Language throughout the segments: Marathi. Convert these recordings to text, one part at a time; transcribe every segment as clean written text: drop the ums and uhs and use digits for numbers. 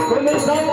Começar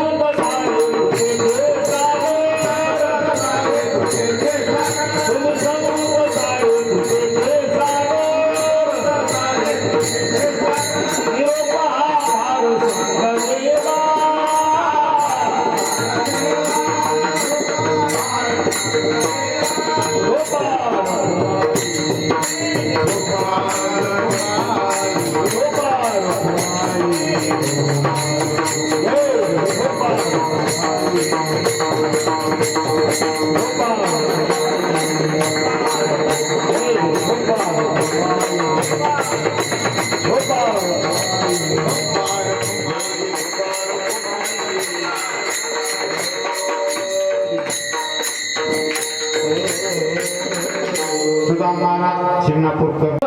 शिंगणापूरकर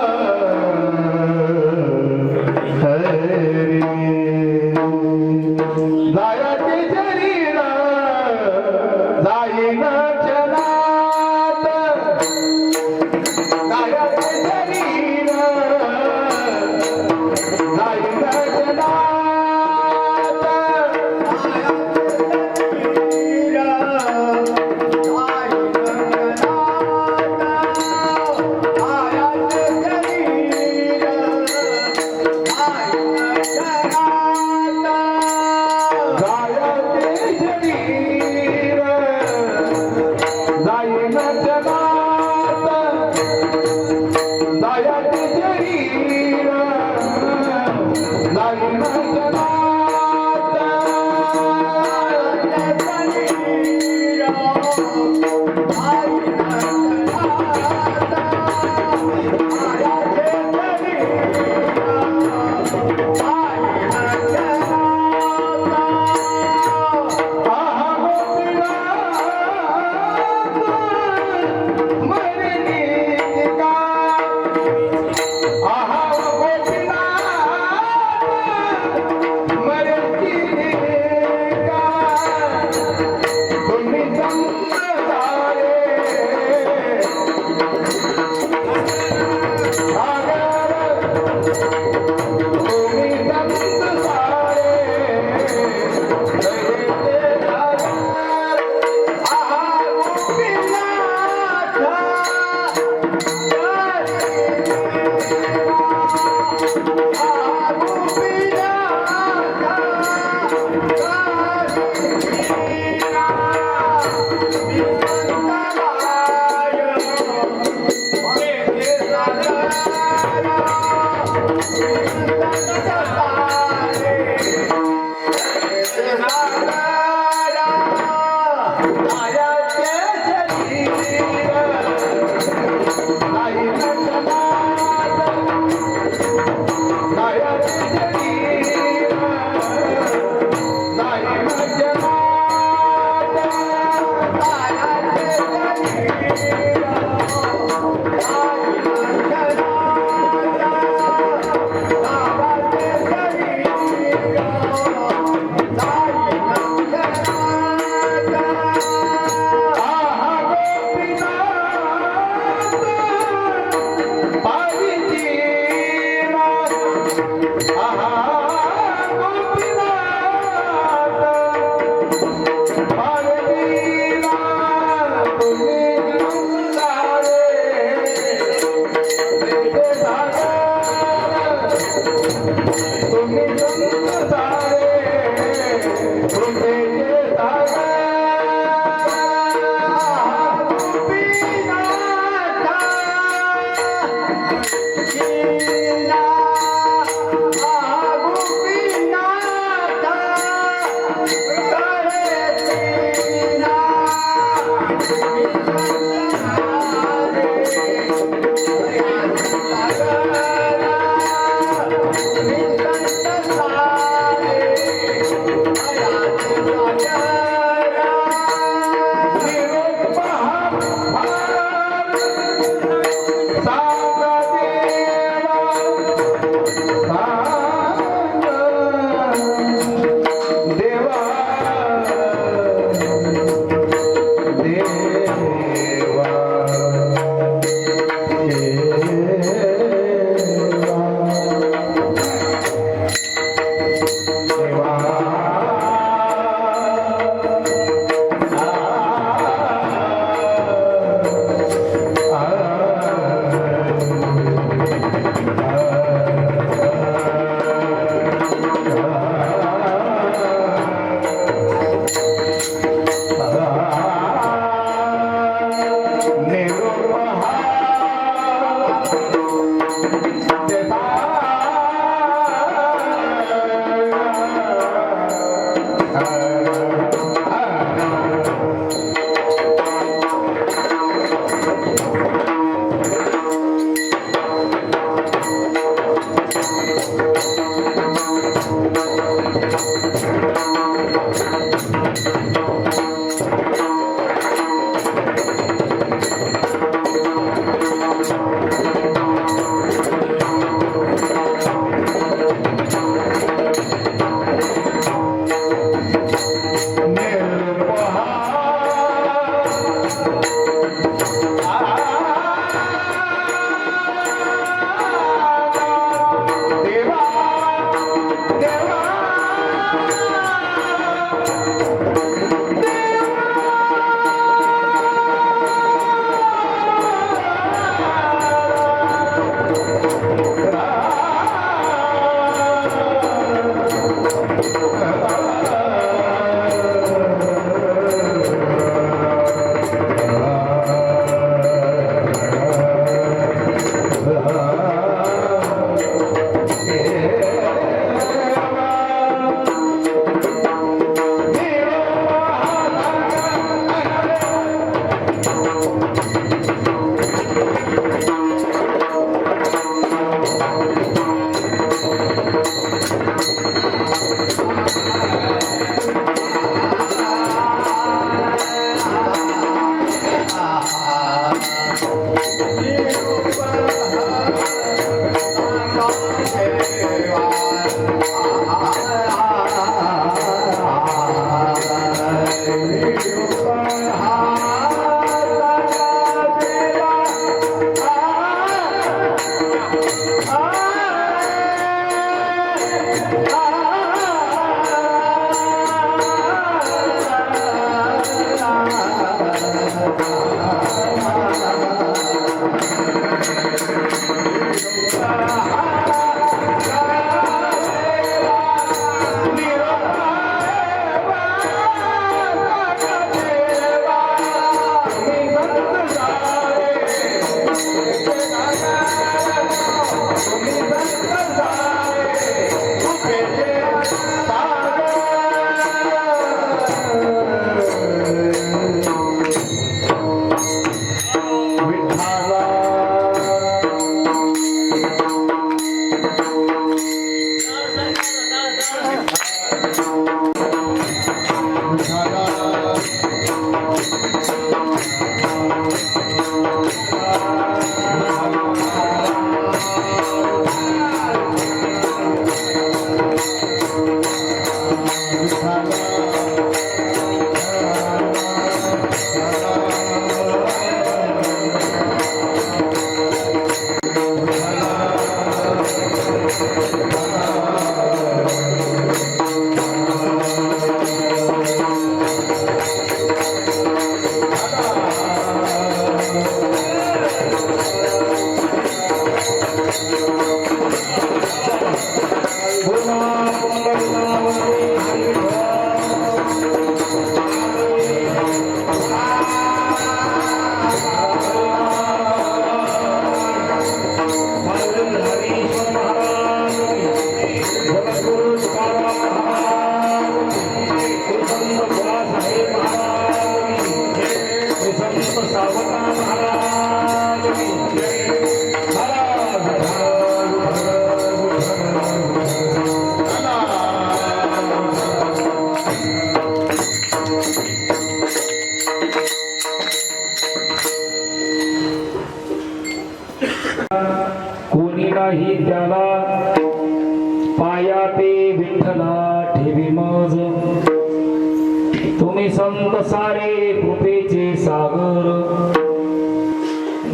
तुम्ही संत सारे कृपेचे सागर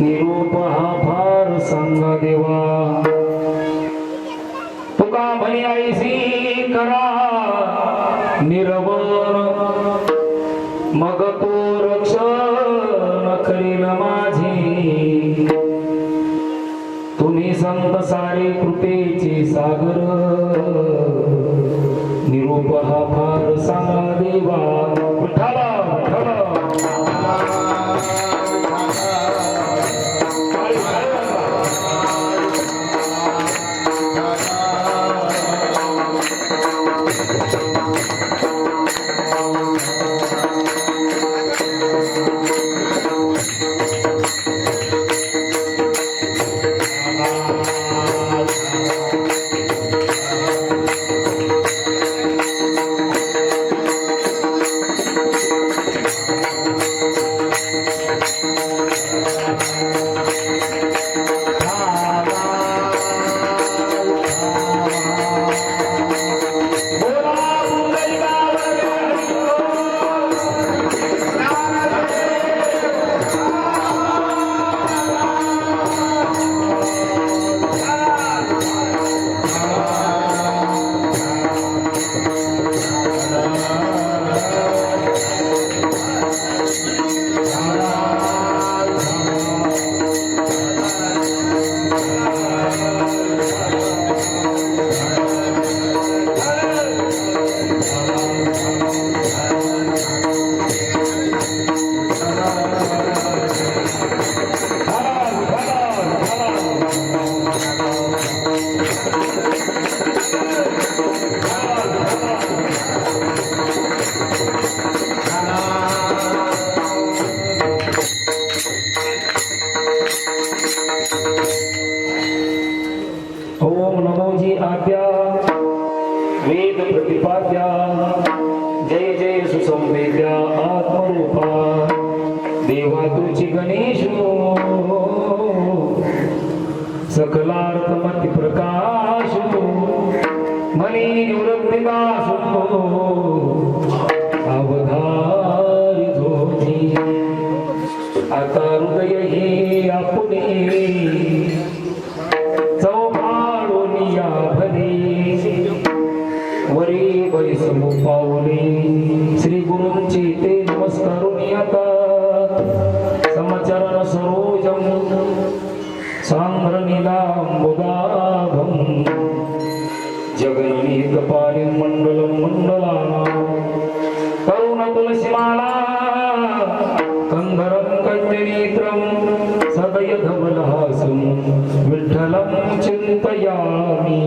निरूप हा फार संग देवा तुका म्हणे ऐसी करा निर्वण मग तो रक्षण करील माझे तुम्ही संत सारे कृपेचे सागर निरूप हा फार सांगा देवा विठ्ठला विठ्ठला ओम नमोजी आद्या वेद प्रतिपाद्या जय जय सुसंवेद्या आत्मरूपा देवा तुझी गणेश सकलार्थमती प्रकाश मनी निवृत्तिदास अवधारी झोजी आता हृदय हे आपणे वरी वैसमु पावले श्री गुरूंची ते नमस्कारुनी आता समचरण सरोजम सांद्र नीलांबुदाभम जगननी कपाली मंडलम मंडलाना करुण तुलसीमाला कंधरम कंजनेत्रम सदय धवलहासम विठ्ठलम चिंतयामि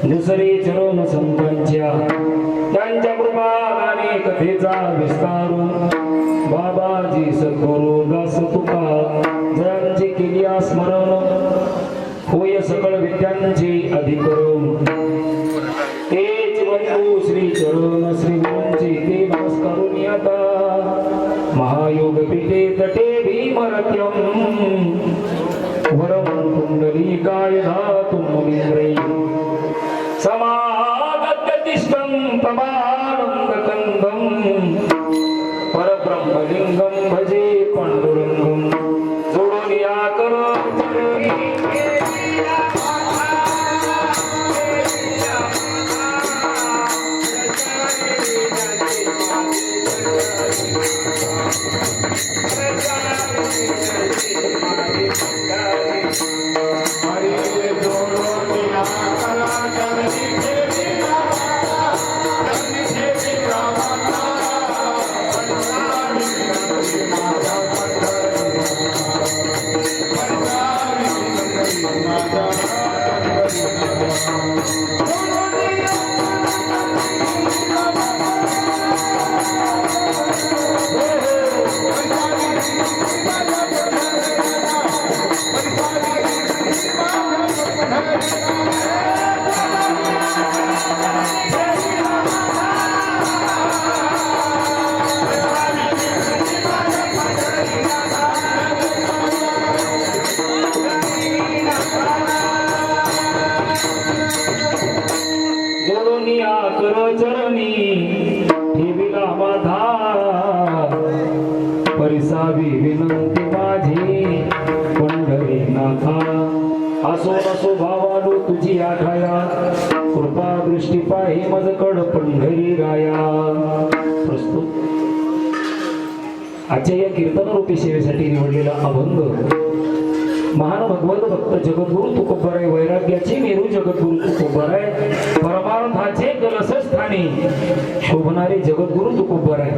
दुसरे चरण संतांच्या त्यांच्या कृपाने कथेचा विस्तारू बाबाजी सद्गुरु दास तुका जयांची केली स्मरण होय सकळ विद्यांचे अधिकरण तेच बंधू श्री चरण श्री गुरूंचे ते नमस्कारून आता महायोग पीठे तटे भीमरत्यं वरं कुण्डलीकाय धातुं मुनीन्द्रै समागत्यतिष्ठं तमानन्दकन्दं परब्रह्मलिङ्गं भजे पाण्डुरङ्गं जोडून या करो चरणी ठेविला माझा परिसावी विनंती माझी पंढरीनाथा असो नसो भावालो तुझी आठाया कृपा दृष्टी पाही मजकड पंढरी राया. प्रस्तुत आजच्या या कीर्तन रूपी सेवेसाठी निवडलेला अभंग महान भगवत भक्त जगद्गुरु तुकोबाराय वैराग्याचे मेरू जगद्गुरु तुकोबाराय परमार्थाचे कलशस्थानी शोभणारे जगद्गुरु तुकोबाराय.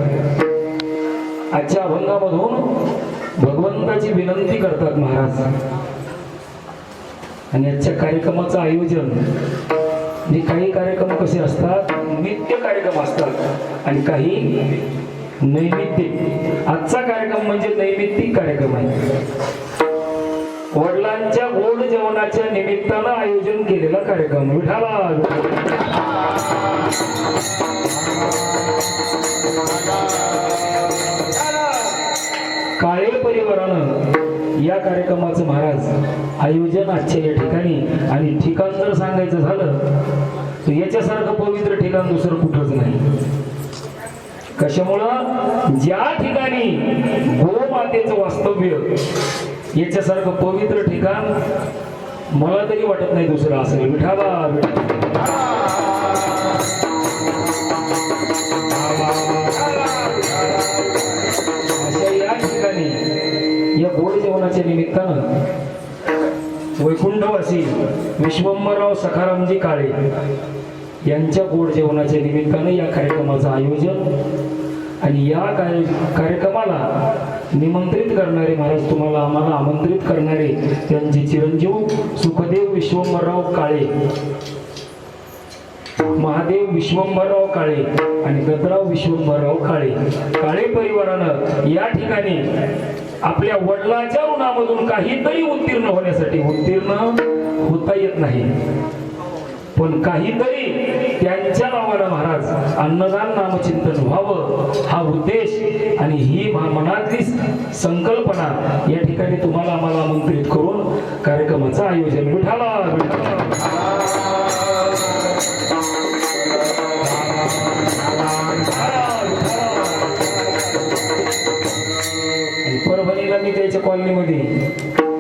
आजच्या अभंगामधून भगवंताची विनंती करतात महाराज. आणि आजच्या कार्यक्रमाचं आयोजन म्हणजे काही कार्यक्रम कसे असतात नित्य कार्यक्रम असतात आणि काही नैमित्तिक. आजचा कार्यक्रम म्हणजे नैमित्तिक कार्यक्रम आहे. वडिलांच्या गोड जेवणाच्या निमित्तानं आयोजन केलेला कार्यक्रम. विठाला काळे परिवारानं या कार्यक्रमाचं महाराज आयोजन आजच्या या ठिकाणी. आणि ठिकाण जर सांगायचं झालं तर याच्यासारखं पवित्र ठिकाण दुसरं कुठंच नाही. कशामुळं ज्या ठिकाणी गोमातेचं वास्तव्य याच्यासारखं पवित्र ठिकाण मला तरी वाटत नाही दुसरं असेल. विठाबा अशा या ठिकाणी या गोड जेवणाच्या निमित्तानं वैकुंठवासी विश्वंभरराव सखारामजी काळे यांच्या गोड जेवणाच्या निमित्तानं या कार्यक्रमाचं आयोजन. आणि या कार्यक्रमाला निमंत्रित करणारे महाराज तुम्हाला आम्हाला आमंत्रित करणारे त्यांचे चिरंजीव सुखदेव विश्वंभरराव काळे, महादेव विश्वंभरराव काळे आणि दत्तराव विश्वंभरराव काळे. काळे परिवारानं या ठिकाणी आपल्या वडिलांच्या ऋणामधून काहीतरी उत्तीर्ण होण्यासाठी, उत्तीर्ण होता येत नाही पण काहीतरी त्यांच्या नावानं महाराज अन्नदान नामचिंतन व्हावं हा उद्देश आणि ही मनातली संकल्पना या ठिकाणी तुम्हाला आम्हाला आमंत्रित करून कार्यक्रमाचं आयोजन. विठाला परभणीला मी त्याच्या कॉलनीमध्ये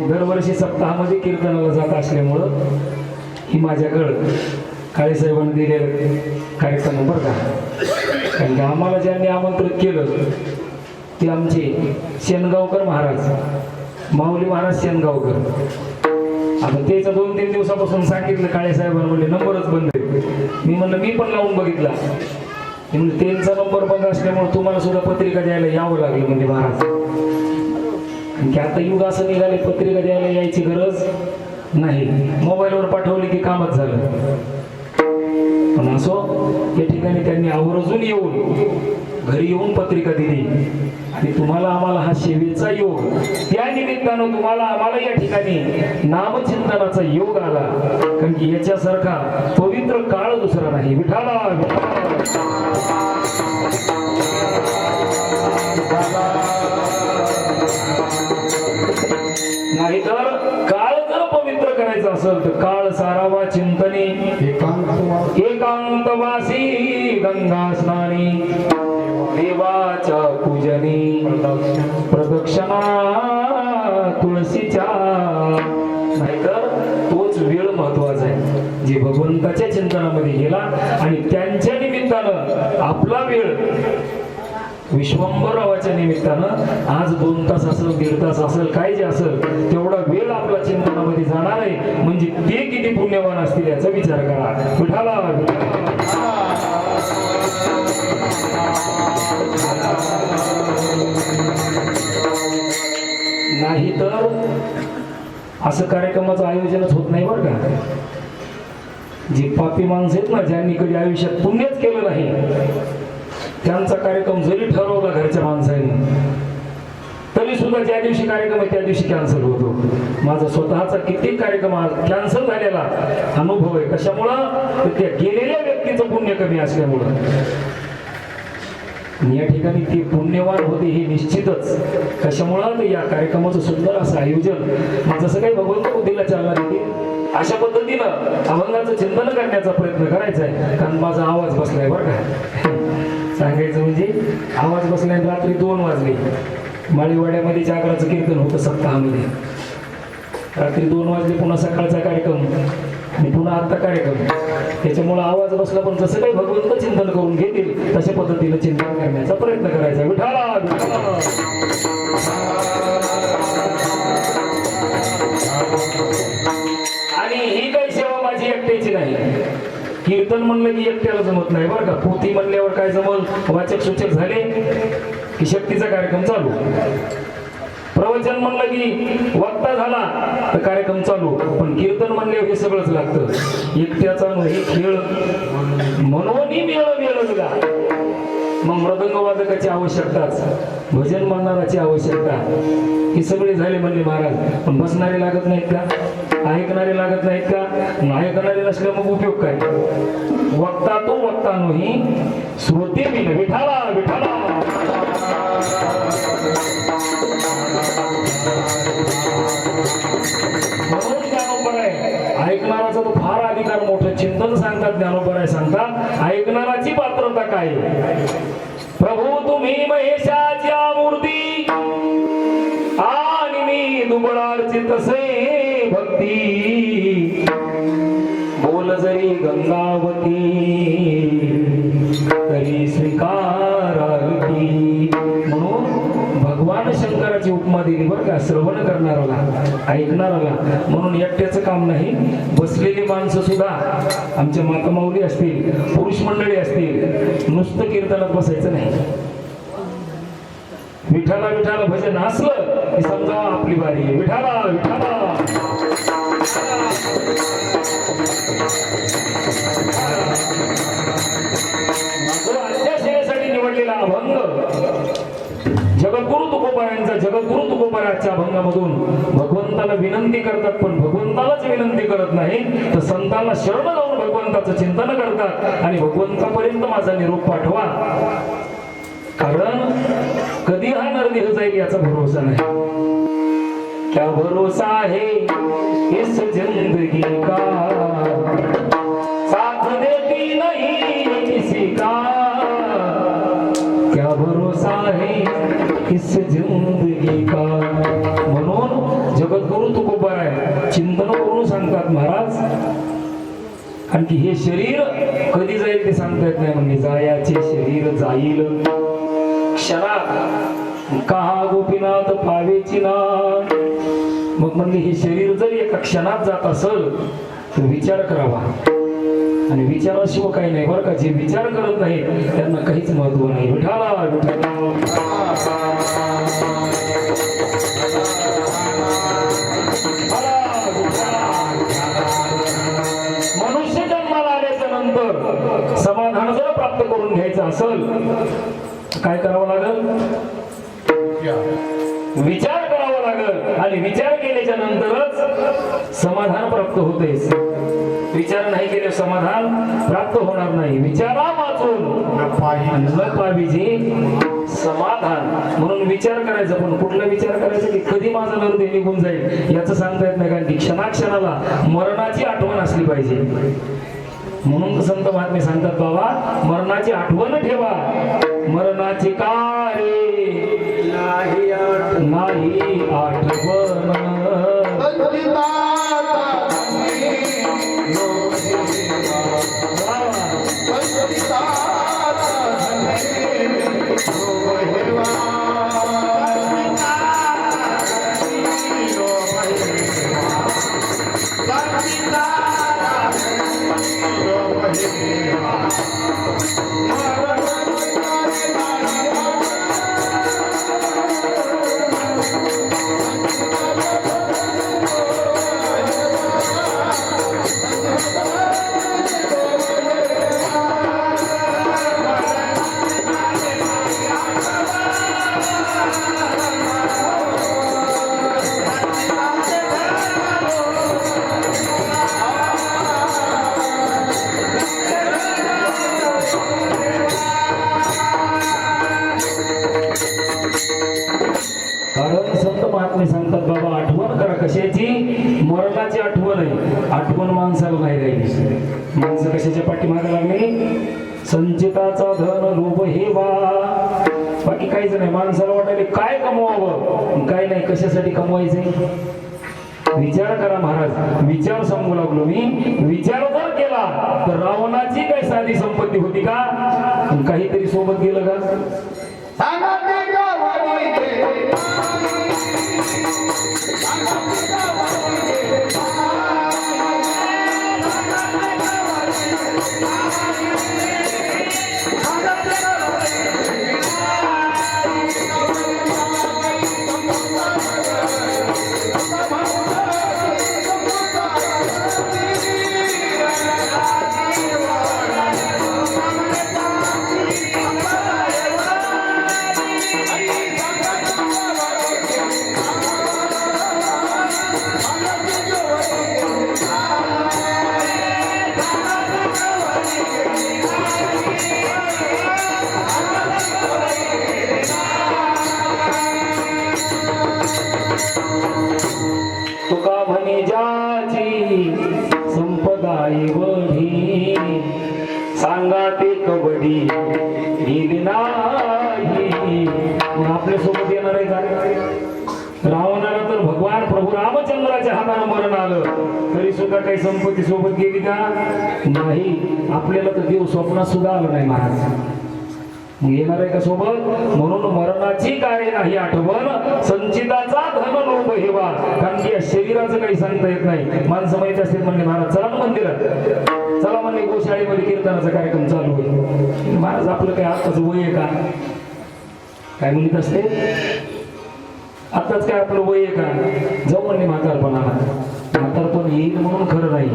दरवर्षी सप्ताहामध्ये कीर्तनाला जात असल्यामुळं ही माझ्याकडं काळेसाहेबांनी दिलेलं कार्यक्रम बरं का. कारण की आम्हाला ज्यांनी आमंत्रित केलं ते आमचे शेनगावकर महाराज, माऊली महाराज शेनगावकर. आता त्याचं 2-3 दिवसापासून सांगितलं काळेसाहेबांना, म्हणजे नंबरच बंद आहे. मी म्हणलं मी पण लावून बघितला, म्हणजे त्यांचा नंबर बंद असल्यामुळे तुम्हाला सुद्धा पत्रिका द्यायला यावं लागलं म्हणजे महाराज. की आता युग असं निघाले पत्रिका द्यायला यायची गरज नाही, मोबाईलवर पाठवली की कामच झालं. पण असो या ठिकाणी त्यांनी आवर्जून येऊन घरी येऊन पत्रिका दिली आणि तुम्हाला आम्हाला हा सेवेचा योग, त्या निमित्तानं तुम्हाला आम्हाला या ठिकाणी नामचिंतनाचा योग आला. कारण की याच्यासारखा पवित्र काळ दुसरा नाही. विठाला विठाला नाहीतर काळ जर पवित्र करायचा असेल तर काळ सारावा चिंतनी एकांतवासी गंगा स्नानी देवाच्या पूजनी प्रदक्षिणा तुळशीच्या. नाहीतर तोच वेळ महत्वाचा आहे जे भगवंताच्या चिंतनामध्ये गेला आणि त्यांच्या निमित्तानं आपला वेळ विश्वंभरावाच्या निमित्तानं आज 2 तास असेल 1.5 तास असेल काय जे असेल तेवढा वेळ आपला चिंतनामध्ये जाणार आहे. म्हणजे ते किती पुण्यवान असतील याचा विचार करा. विठाला नाही तर असं कार्यक्रमाचं आयोजनच होत नाही बरं का. जी पापी माणसं आहेत ना ज्यांनी कधी आयुष्यात पुण्यच केलं नाही त्यांचा कार्यक्रम जरी ठरवला घरच्या माणसाने तरी सुद्धा ज्या दिवशी कार्यक्रम आहे त्या दिवशी कॅन्सल होतो. माझा स्वतःचा किती कार्यक्रम कॅन्सल झालेला अनुभव आहे. कशामुळं तर त्या गेलेल्या व्यक्तीचं पुण्य कमी असल्यामुळं. या ठिकाणी ते पुण्यवान होते हे निश्चितच. कशामुळं या कार्यक्रमाचं सुंदर असं आयोजन जसं काही भगवंत बुद्धीला चालना देते अशा पद्धतीनं अभंगाचं चिंतन करण्याचा प्रयत्न करायचा आहे. कारण माझा आवाज बसलाय बरं का. सांगायचं म्हणजे आवाज बसल्याने रात्री 2 वाजले. माळीवाड्यामध्ये जागराचं कीर्तन होतं सप्ताहामध्ये. रात्री 2 वाजले पुन्हा सकाळचा कार्यक्रम आणि पुन्हा आता कार्यक्रम. त्याच्यामुळे आवाज बसला पण जसं काही भगवंत चिंतन करून घेतील तशा पद्धतीनं चिंतन करण्याचा प्रयत्न करायचा. विठाला आणि ही काही सेवा माझी एकट्याची नाही. कीर्तन म्हणलं की एकट्याला जमत नाही बरं का. पोथी म्हणल्यावर काय जमल वाचक सूचक झाले की शक्तीचा कार्यक्रम चालू. प्रवचन म्हणलं की वक्ता झाला तर कार्यक्रम चालू. पण कीर्तन म्हणल्यावर हे सगळंच लागतं. एकट्याचा हे खेळ मनोनी मेळ दिला. मग मृदंग वादकाची आवश्यकताच भजन म्हणणाराची आवश्यकता ही सगळे झाले म्हणले महाराज. पण बसणारे लागत नाहीत का ऐकणारे लागत नाहीत का. नाही ऐकणारे नसल्या मग उपयोग काय. वक्ता तो वक्ता नोही श्रोते बिन. विठाला विठाला म्हणून ज्ञानोबा आहे ऐकणाराचा तो फार अधिकार मोठं चिंतन सांगतात. ज्ञानोबा आहे सांगतात ऐकणाराची पात्रता काय. प्रभू तुम्ही महेशाच्या मूर्ती आणि मी दुबळार्चित तसे भक्ती बोल जरी गंगावती तरी स्वीकारार्थी. म्हणून भगवान शंकराची उपमा दिली बरं का श्रवण करणाराला ऐकणाराला. म्हणून एकट्याचं काम नाही. बसलेली माणसं सुद्धा आमच्या माता माऊली असतील पुरुष मंडळी असतील नुसतं कीर्तनात बसायचं नाही. विठाला विठाला भजन असलं की समजा आपली बारी आहे. विठाला विठाला आजच्या सेवेसाठी निवडलेला अभंग जगद्गुरु तुकोबारायांचा. जगद्गुरु तुकोबाराच्या अभंगामधून भगवंताला विनंती करतात पण भगवंतालाच विनंती करत नाही तर संतांना शरण जाऊन भगवंताचं चिंतन करतात आणि भगवंतापर्यंत माझा निरोप पाठवा. कारण कधी हा नरदेह जाईल याचा भरोसा नाही. क्या भरोसा है इस जिंदगी का साथ देती नहीं किसी का. क्या भरोसा है इस जिंदगी का. म्हणून जगद्गुरु तुकोबाराय चिंतन करून सांगतात महाराज. आणखी हे शरीर कधी जाईल ते सांगता येत नाही. म्हणजे जायाचे शरीर जाईल क्षणात कहा गोपीनाथ पावेची ना. मग म्हणजे हे शरीर जर एका क्षणात जात असेल तर विचार करावा. आणि विचाराशिवाय काही नाही बरं का. जे विचार करत नाही त्यांना काहीच महत्व नाही. विठाला विठाला मनुष्य जन्माला आल्याच्या नंतर समाधान जर प्राप्त करून घ्यायचं असेल काय करावं लागेल. विचार करावा लागल आणि विचार केल्याच्या नंतरच समाधान प्राप्त होते. विचार नाही केले समाधान प्राप्त होणार नाही. विचारा वाचून न पाहिजे समाधान. म्हणून विचार करायचा, पण कुठला विचार करायचा की कधी माझा नरदेह निघून जाईल याचं सांगता येत नाही. कारण की क्षणाक्षणाला मरणाची आठवण असली पाहिजे. म्हणून संत महात्मे सांगतात बाबा मरणाची आठवण ठेवा. मरणाची कार्य नाही आठवण कारण संत महात्मे सांगतात बाबा आठवण करा. कशाची? मरणाची आठवण आहे. आठवण माणसाला नाही राहिली. माणसं कशाच्या पाठीमागे लागली? संचिताचा धन लोभ हे बा. बाकी काहीच नाही. माणसाला वाटायला काय कमवावं, काय नाही. कशासाठी कमवायचे? विचार करा महाराज. विचार सांगू लागलो मी. विचार जर केला तर रावणाची काय साधी संपत्ती होती का? काहीतरी सोबत गेलं का? तुका म्हणे ज्याची संपदा एवढी सांगा ते कबडी गेली नाही. आपल्या सोबत येणार आहे का? रावणाला तर भगवान प्रभू रामचंद्राच्या हाताने मरण आलं तरी सुद्धा काही संपत्ती सोबत गेली का? नाही. आपल्याला तर देव स्वप्नात सुद्धा आलं नाही महाराज. येणार आहे का सोबत? म्हणून मरणाची कार्य नाही आठवण. संचिताचा धन लोभ हेवा. कारण की या शरीराचं काही सांगता येत नाही. माणसं माहिती असते म्हणजे महाराज चला मंदिरात, चला म्हणले गोशाळेमध्ये कीर्तनाचा कार्यक्रम चालू होईल. महाराज आपलं काही आत्ताच वय आहे का? काय म्हणत असते आत्ताच काय आपलं वय आहे का? जाऊ म्हणले म्हातारपणाला. म्हातारपण येईल म्हणून खरं नाही.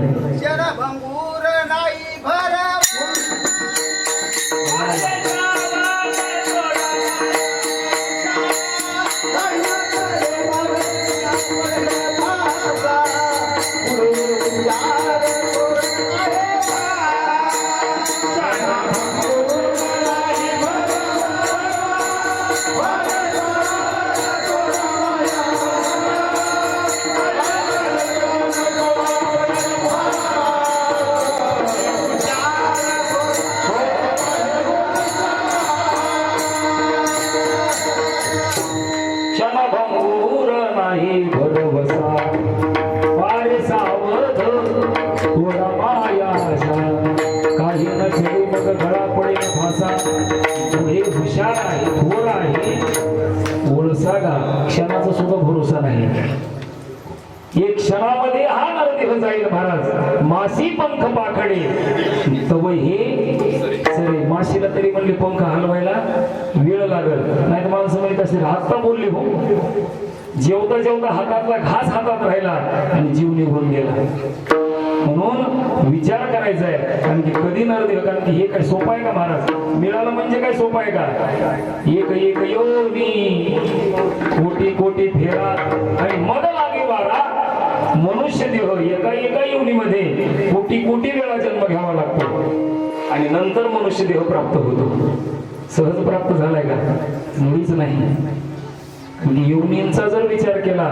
क्षणभंगूर नाही भरवसा वारे सावध थोडा मायाशा काही न खेळू मग गळा पडेल फासा. पुढे हुशार आहे थोर आहे ओळसा गा. क्षणाचा सुद्धा भरोसा नाही. एक क्षणामध्ये हा नरदेह जाईल महाराज. मासी पंख पाखडे तव हे सरे. माशीला तरी म्हणले पंख हलवायला वेळ लागल. नाही तर माणसं माहित असेल हातता बोलली हो. जेवता जेवता हातातला घास हातात राहिला आणि जीव निघून गेला. म्हणून विचार करायचा आहे. कारण की कधी नरदेह, कारण की हे काय सोपं आहे का महाराज? मिळालं म्हणजे काय सोपं आहे का? एक एक योनी कोटी कोटी फेरा मनुष्य देह एका एका योनीमध्ये कोटी कोटी वेळा जन्म घ्यावा लागतो आणि नंतर मनुष्य देह प्राप्त होतो. सहज प्राप्त झालाय का? मुळीच नाही. योनींचा जर विचार केला,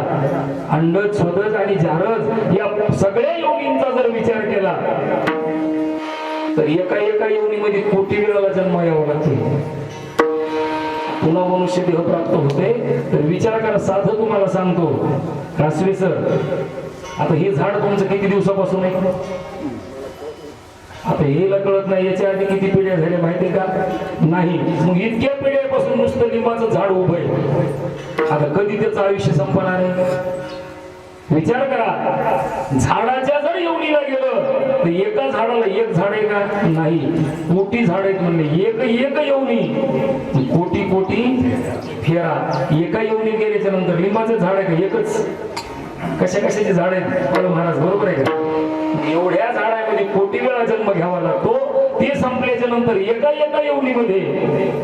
अंडज स्वदज आणि जारज या सगळ्या योनींचा जर विचार केला तर एका एका योनीमध्ये कोटी वेळाला जन्म यावा लागतो. पुन्हा मनुष्य देह प्राप्त होते. तर विचार करा, साधं तुम्हाला सांगतो कासवे सर, आता हे झाड तुमचं किती दिवसापासून आहे? आता हेला कळत नाही याच्या आधी किती पिढ्या झाल्या माहितीये का? नाही. मग इतक्या पिढ्यापासून नुसतं लिंबाचं झाड उभं आहे. आता कधी त्याचं आयुष्य संपणार आहे? विचार करा, झाडाच्या जर योनीला गेलं तर एका झाडाला एक झाड आहे का? नाही, कोटी झाड आहेत म्हणले. एक एक योनी कोटी कोटी फेरा. एका योनीत गेल्याच्या नंतर लिंबाचं झाड आहे का? एकच. कशा कशाचे झाड आहेत महाराज, बरोबर आहे का? एवढ्या झाडामध्ये कोटी वेळा जन्म घ्यावा लागतो. ते संपल्याच्या नंतर एका एका योनीमध्ये,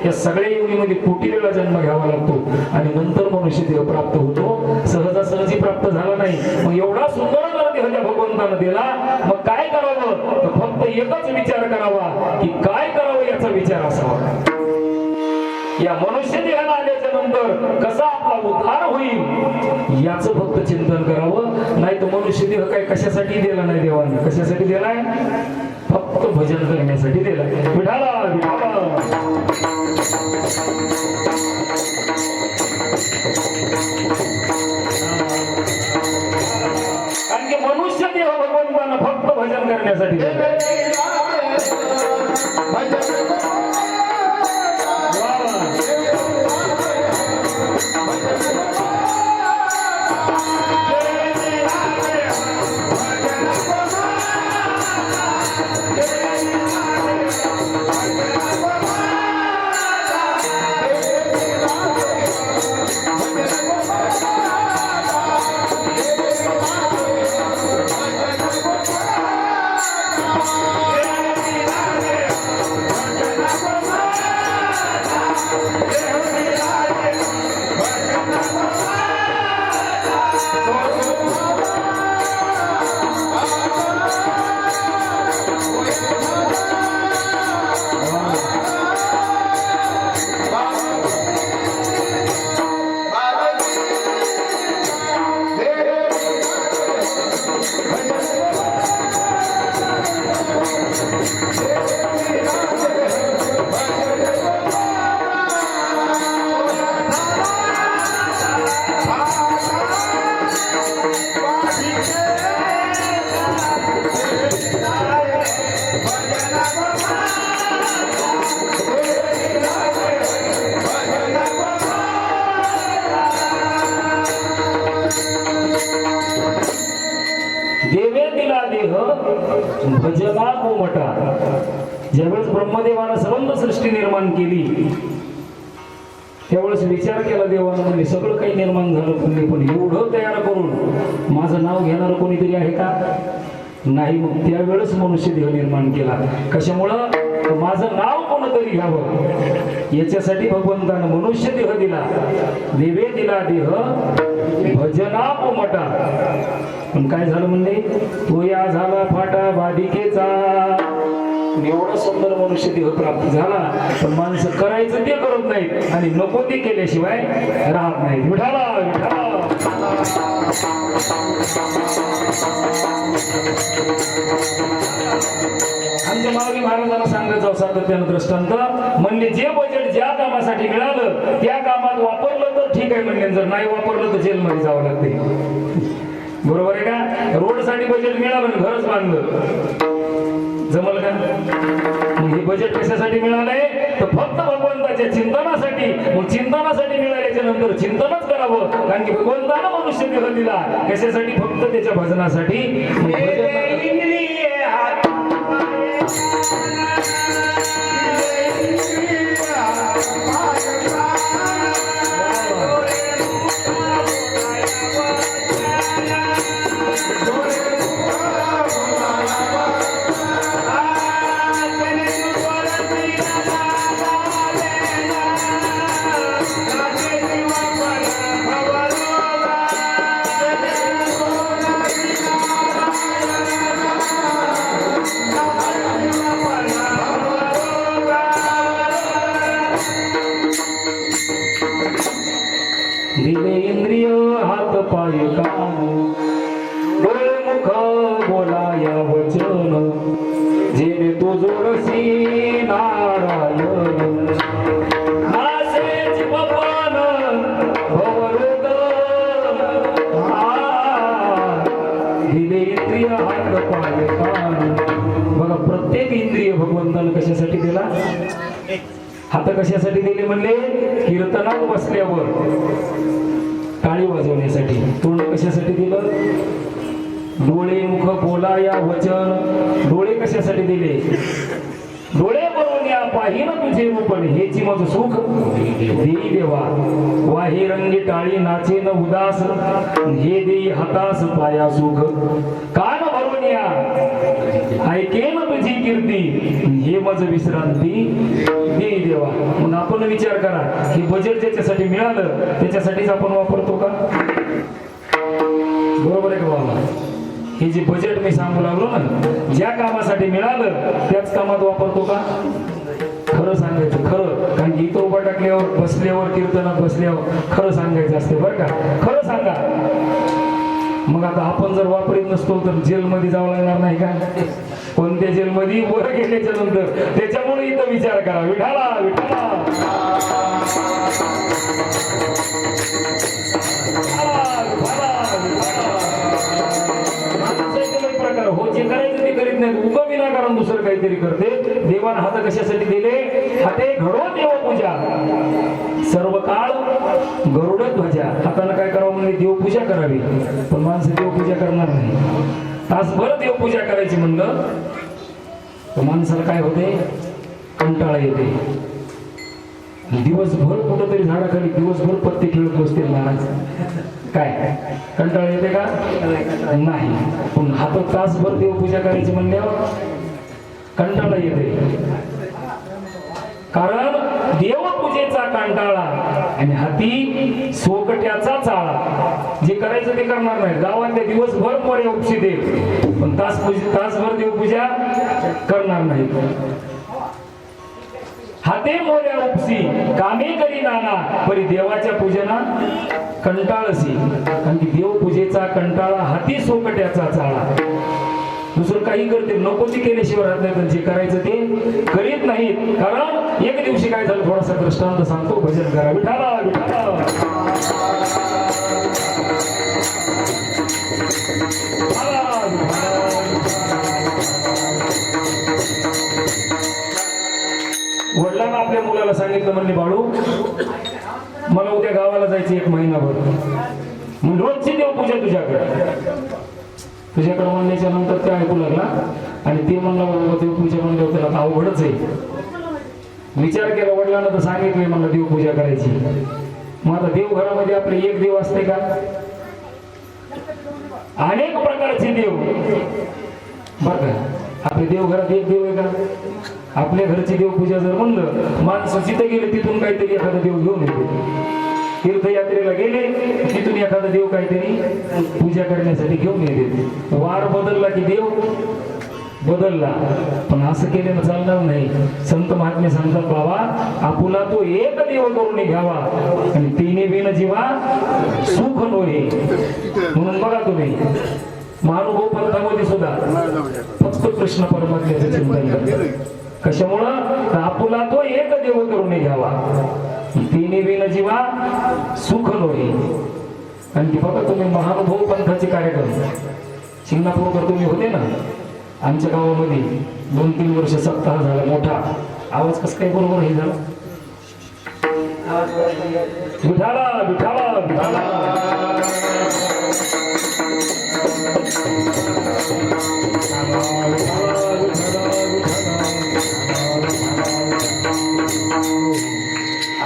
या सगळ्या योनीमध्ये कोटी वेळा जन्म घ्यावा लागतो आणि नंतर मनुष्य देह प्राप्त होतो. सहजासहजी प्राप्त झाला नाही. मग एवढा सुंदर जर देह त्या भगवंतानं दिला, मग काय करावं? तर फक्त एकच विचार करावा की काय करावं याचा विचार असावा. या मनुष्य देहाला आल्याच्या नंतर कसा आपला उद्धार होईल याचं फक्त चिंतन करावं. नाही तर मनुष्य देह काय कशासाठी दिला नाही देवाने? कशासाठी दिलाय? फक्त भजन करण्यासाठी दिलाय. विठाला विठाला. कारण की मनुष्य देह भगवंतानं फक्त भजन करण्यासाठी दिलाय. भजना कोमटा. ज्यावेळेस ब्रह्मदेवानं सर्व सृष्टी निर्माण केली त्यावेळेस विचार केला देवानं, म्हणजे सगळं काही निर्माण झालं पण एवढं तयार करून माझं नाव घेणार कोणीतरी आहे का? नाही. मग त्यावेळेस मनुष्य देह निर्माण केला. कशामुळं? माझं नाव कोणतरी घ्यावं याच्यासाठी भगवंतानं मनुष्य देह दिला. देवे दिला देह भजना कोमटा. पण काय झालं म्हणले? तो या झाला फाटा बाधिकेचा. एवढा सुंदर मनुष्य देह प्राप्त झाला पण माणसं करायचं ते करत नाहीत आणि नको ते केल्याशिवाय राहत नाहीत. विठाला विठाला. आमच्या माऊली महाराजांना सांगत जाऊ सातत्यानं दृष्टांत. म्हणले जे बजेट ज्या कामासाठी मिळालं त्या कामात वापरलं तर ठीक आहे म्हणले, जर नाही वापरलं तर जेलमध्ये जावं लागते. बरोबर आहे का? रोड साठी बजेट मिळालं, घरच बांधलं, जमल का? मग हे बजेट कशासाठी मिळालंय? तर फक्त भगवंताच्या चिंतनासाठी. मग चिंतनासाठी मिळाल्याच्या नंतर चिंतनच करावं. कारण की भगवंतानं मनुष्य देह दिला कशासाठी? फक्त त्याच्या भजनासाठी. पाय कान डोळे मुख बोलाया वचन जेणे तू जोडसी नारायण नासे जीवपान भवरोग दिले इंद्रिय हात पाय कान. बघा प्रत्येक इंद्रिय भगवंतानं कशासाठी दिला? हात कशासाठी दिले म्हणले? कीर्तनात बसल्यावर टाळी वाजवण्यासाठी. तोंड कशासाठी दिलं? डोळे मुख बोलाया वचन. डोळे कशासाठी दिले? डोळे भरून या पाहिन तुझे रूपण हेची मज सुख देई देवा. वाही रंगी टाळी नाचे न उदास हे देई हातास पाया सुख. कान भरून या ऐकेन तुझी कीर्ती हे मज विश्रांती देई देवा. मग आपण विचार करा की बजेट ज्याच्यासाठी मिळालं त्याच्यासाठीच आपण वापरतो का? बरोबर आहे का बाबा? हे जे बजेट मी सांगू लागलो ना, ज्या कामासाठी मिळालं त्याच कामात वापरतो का? खरं सांगायचं खरं. कारण की इथं उभा टाकल्यावर बसल्यावर कीर्तनात बसल्यावर खरं सांगायचं असते बरं का. खरं सांगा. मग आता आपण जर वापरीत नसतो तर जेलमध्ये जावं लागणार नाही का? कोणत्या जेलमध्ये? वर गेल्याच्या नंतर. त्याच्यामुळे इथं विचार करा. विठाला विठाला प्रकार हो. जे करायचं ते करीत नाही, उगं विनाकारण दुसरं काहीतरी करते. देवानं हात कशासाठी दिले? हाते घडो देवपूजा सर्व काळ गरुड ध्वजा. हातानं काय करावं म्हणजे देवपूजा करावी. पण माणसं देवपूजा करणार नाही. तासभर देवपूजा करायची म्हणलं तर माणसाला काय होते? कंटाळा येते. दिवसभर कुठंतरी झाडाखाली दिवसभर पत्ते खेळत बसतील महाराज. काय कंटाळा येते का? नाही. पण हातात तासभर देवपूजा करायची म्हणल्यावर कंटाळा येते. कारण देवपूजेचा कंटाळा आणि हाती सोकट्याचा चाळा. जे करायचं ते करणार नाही. गावातल्या दिवसभर मोरे उपशी दे पण तासभर देवपूजा करणार नाही. हाते मोऱ्या उपसी कामे करी नाना परी देवाच्या पूजना कंटाळसी. कारण की देवपूजेचा कंटाळा हाती सोकट्याचा चाळा. दुसरं काही करते नको ते केल्याशिवाय राहत नाही. तर जे करायचं ते करीत नाहीत. कारण एक दिवशी काय झालं थोडासा दृष्टांत सांगतो. भजन करा. विठाला विठाला वडिलांना आपल्या मुलाला सांगितलं म्हणले बाळू मला उद्या गावाला जायचं 1 महिनाभर. म्हणून रोजची देवपूजा तुझ्याकडे म्हणण्याच्या नंतर ते ऐकू लागला आणि ते म्हणलं देवपूजा म्हणल्यावर त्याला अवघडच आहे. विचार केला वडिलांना तर सांगितलंय मला देवपूजा करायची. मग आता देवघरामध्ये आपले एक देव असते का? अनेक प्रकारचे देव बर का. आपल्या देवघरात एक देव आहे का? आपल्या घरची देवपूजा जर म्हणलं माणसं जिथे गेले तिथून काहीतरी एखादा देव घेऊन येते. तीर्थयात्रेला गेले तिथून एखादा देव काहीतरी पूजा करण्यासाठी घेऊन येते. वार बदलला की देव बदलला. पण असं केल्यानं चालणार नाही. संत महात्मे सांगतात बाबा आपुला तो एक देव करून घ्यावा आणि तिने बिन जीवा सुख नोहे. म्हणून बघा तुम्ही महानुभव पंथामध्ये सुद्धा फक्त कृष्ण परमात्म्याचं चिंतन करतात. कशामुळं? आपुला तो एक देव करून घ्यावा तिने बिन जीवा सुख नोहे. आणि ती बघा तुम्ही महानुभव पंथाचे कार्यक्रम शिंगणापूरकर तुम्ही होते ना आमच्या गावामध्ये 2-3 वर्ष सप्ताह झाला मोठा. आवाज कसं काय बरोबर हे झालं? विठाला विठाला विठाला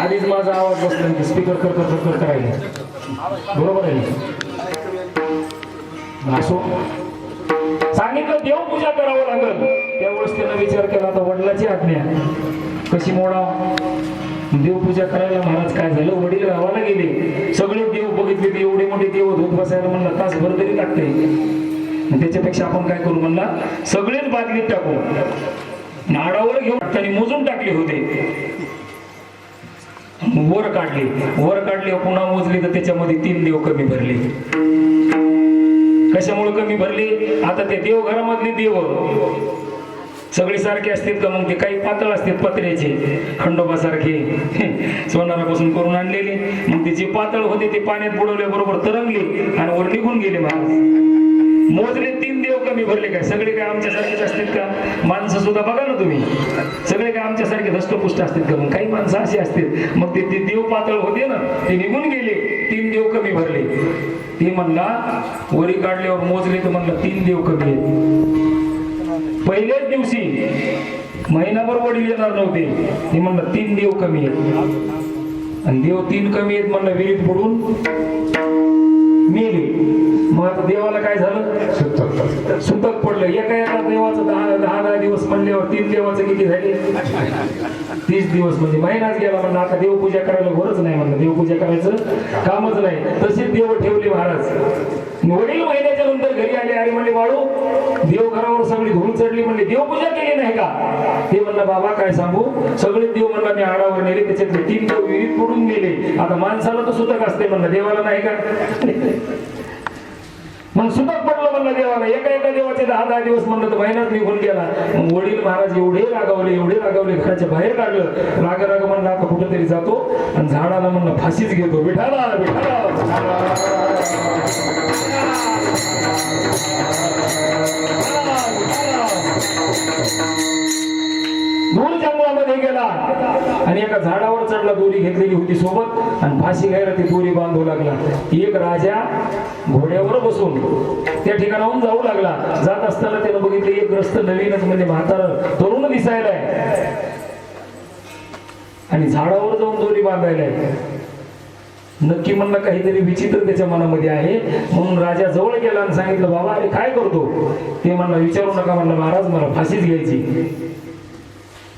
आधीच माझा आवाज बसला की स्पीकर कर करायला. बरोबर आहे असो. सांगितलं देवपूजा करावं लागल. त्यावेळेस त्यानं विचार केला आता वडिलाची आज्ञा कशी मोडा. देवपूजा करायला महाराज काय झालं वडील गावाला गेले. सगळे देव बघितले ते एवढे मोठे देव धुत बसायला म्हणला तासभर तरी लागते. त्याच्यापेक्षा आपण काय करू म्हणला सगळेच बादलीत टाकू नाडावर घेऊन त्यांनी मोजून टाकले होते. वर काढली पुन्हा मोजली तर त्याच्यामध्ये 3 देव कमी भरले. कशामुळे कमी भरली? आता ते देवघरामधले देव सगळे सारखे असतात का? मग ते काही पातळ असतात पत्र्याचे, खंडोबासारखे सोनारापासून करून आणलेले. मग ते जे पातळ होते ते पाण्यात बुडवल्याबरोबर तरंगले आणि वर निघून गेले. महाराज मोजले 3 देव कमी भरले. काय सगळे काय आमच्यासारखेच असतात का? माणसं सुद्धा बघा ना तुम्ही, सगळे काय आमच्यासारखे धष्टपुष्ट असतात का? मग काही माणसं अशी असतात. मग ते देव पातळ होते ना, ते निघून गेले. 3 देव कमी भरले. ते म्हणला वरी काढल्यावर मोजले तर म्हणला 3 देव कमी आहेत. पहिल्याच दिवशी महिनाभर वडील येणार नव्हते. ते म्हणलं 3 देव कमी आहेत. आणि देव 3 कमी आहेत म्हणलं विहिरीत बुडून मेले. मग आता देवाला काय झालं? सुतक पडलं. एका देवाचं 10 दिवस म्हणल्यावर 3 देवाचं किती झाले? 30 दिवस म्हणजे महिनाच गेला. म्हणलं आता देवपूजा करायला गरज नाही. म्हणलं देवपूजा करायचं कामच नाही. तसेच देव ठेवले महाराज. वडील महिन्याच्या नंतर घरी आले. अरे म्हणले बाळू, देवघरावर सगळी धूळ चढली. म्हणले देवपूजा केली नाही का? ते म्हणलं बाबा काय सांगू, सगळे देव म्हणला मी आडावर नेले, त्याच्यातले 3 देव विहिरीत पडून गेले. आता माणसाला तर सुतक असते म्हणलं, देवाला नाही का? मग सुतक पडलं म्हणलं देवाला. एका देवाचे 10 दिवस म्हणलं तर महिन्यात निघून गेला. मग वडील महाराज एवढे रागावले, घराच्या बाहेर काढलं. राग म्हणलं आता कुठेतरी जातो आणि झाडाला म्हणलं फाशीच घेतो. विठाला दूर जंगलामध्ये गेला आणि एका झाडावर चढला. दोरी घेतलेली होती सोबत आणि फाशी घ्यायला ती दोरी बांधू लागला. एक राजा घोड्यावर बसून त्या ठिकाणाहून जाऊ लागला. जात असताना त्यानं बघितलं एक ग्रस्त नवीनच म्हणजे म्हातारा तरुण दिसायलाय आणि झाडावर जाऊन दोरी बांधायलाय. नक्की म्हणलं काहीतरी विचित्र त्याच्या मनामध्ये आहे. म्हणून राजा जवळ गेला आणि सांगितलं बाबा अरे काय करतो? ते म्हणला विचारू नका. म्हणलं महाराज मला फाशीच घ्यायची.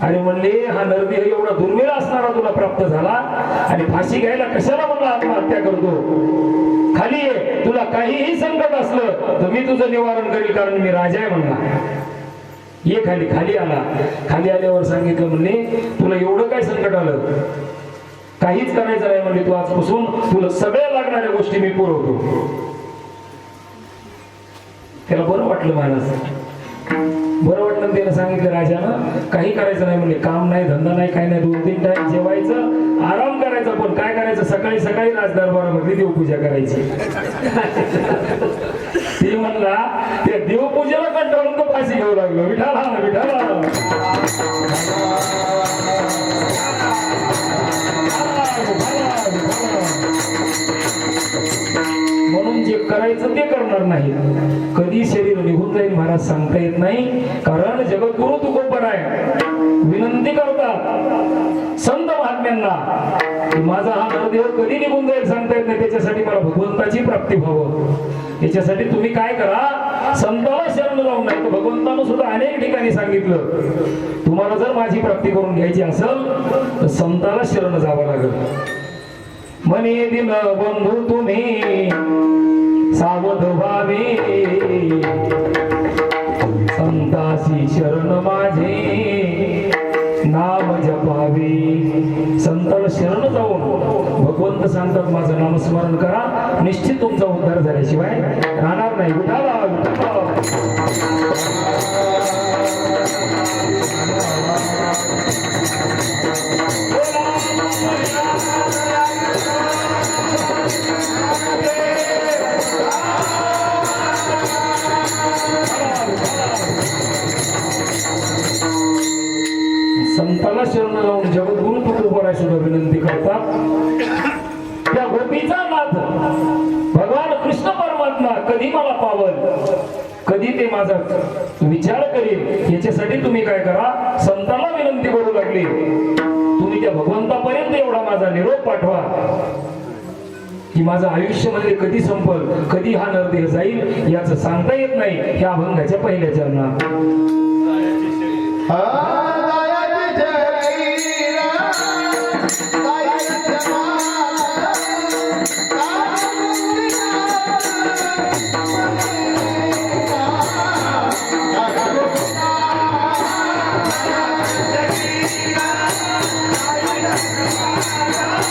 अरे म्हणले हा नरदेह एवढा दुर्मिळ असणारा तुला प्राप्त झाला आणि फाशी घ्यायला कशाला म्हणला आत्महत्या करतो? खाली ये, तुला काहीही संकट असलं तर मी तुझं निवारण करेल, कारण मी राजा आहे म्हणला. ये खाली. खाली आला. खाली आल्यावर सांगितलं म्हणले तुला एवढं काय संकट आलं? काहीच करायचं नाही म्हणले, तू आजपासून तुला सगळ्या लागणाऱ्या गोष्टी मी पुरवतो. त्याला बरं वाटलं महाराज. बरं वाटलं. त्यानं सांगितलं राजानं काही करायचं नाही म्हणले, काम नाही धंदा नाही काही नाही, 2-3 टाइम जेवायचं, आराम करायचा. पण काय करायचं? सकाळी राजदरबारामध्ये देवपूजा करायची. ते म्हणला त्या देवपूजेला कंटाळून तो फाशी घेऊ लागलो. विठाला म्हणून जे करायचं ते करणार नाही. कधी शरीर निघून जाईल महाराज सांगता येत नाही. कारण जगद्गुरु तुकोबन आहे. विनंती करतात संत महात्म्यांना की माझा हा नरदेह कधी निघून जाईल सांगता येत नाही. त्याच्यासाठी मला भगवंताची प्राप्ती व्हावं. याच्यासाठी तुम्ही काय करा, संताला शरण जाऊन. नाही तर भगवंतानं सुद्धा अनेक ठिकाणी सांगितलं तुम्हाला जर माझी प्राप्ती करून घ्यायची असेल तर संताला शरण जावं लागेल. म्हणे दिन बंधू तुम्ही सावध व्हावे, संतासी शरण माझे नाम जपावे. संताला शरण जाऊन भगवंत सांगतात माझं नामस्मरण करा, निश्चित तुमचा उद्धार झाल्याशिवाय राहणार नाही. विठाला संताला शरण जाऊन जगद्गुरु तुकोबराय सुद्धा विनंती करतात. त्या गोपीचा नाथ भगवान कृष्ण परमात्मा कधी मला पावल, कधी ते माझा विचार करील, याच्यासाठी तुम्ही काय करा, संताला विनंती करू लागली. तुम्ही त्या भगवंतापर्यंत एवढा माझा निरोप पाठवा की माझं आयुष्य मध्ये कधी संपल, कधी हा नरदेह जाईल याचं सांगता येत नाही. ह्या अभंगाच्या पहिल्या चरणात Yeah.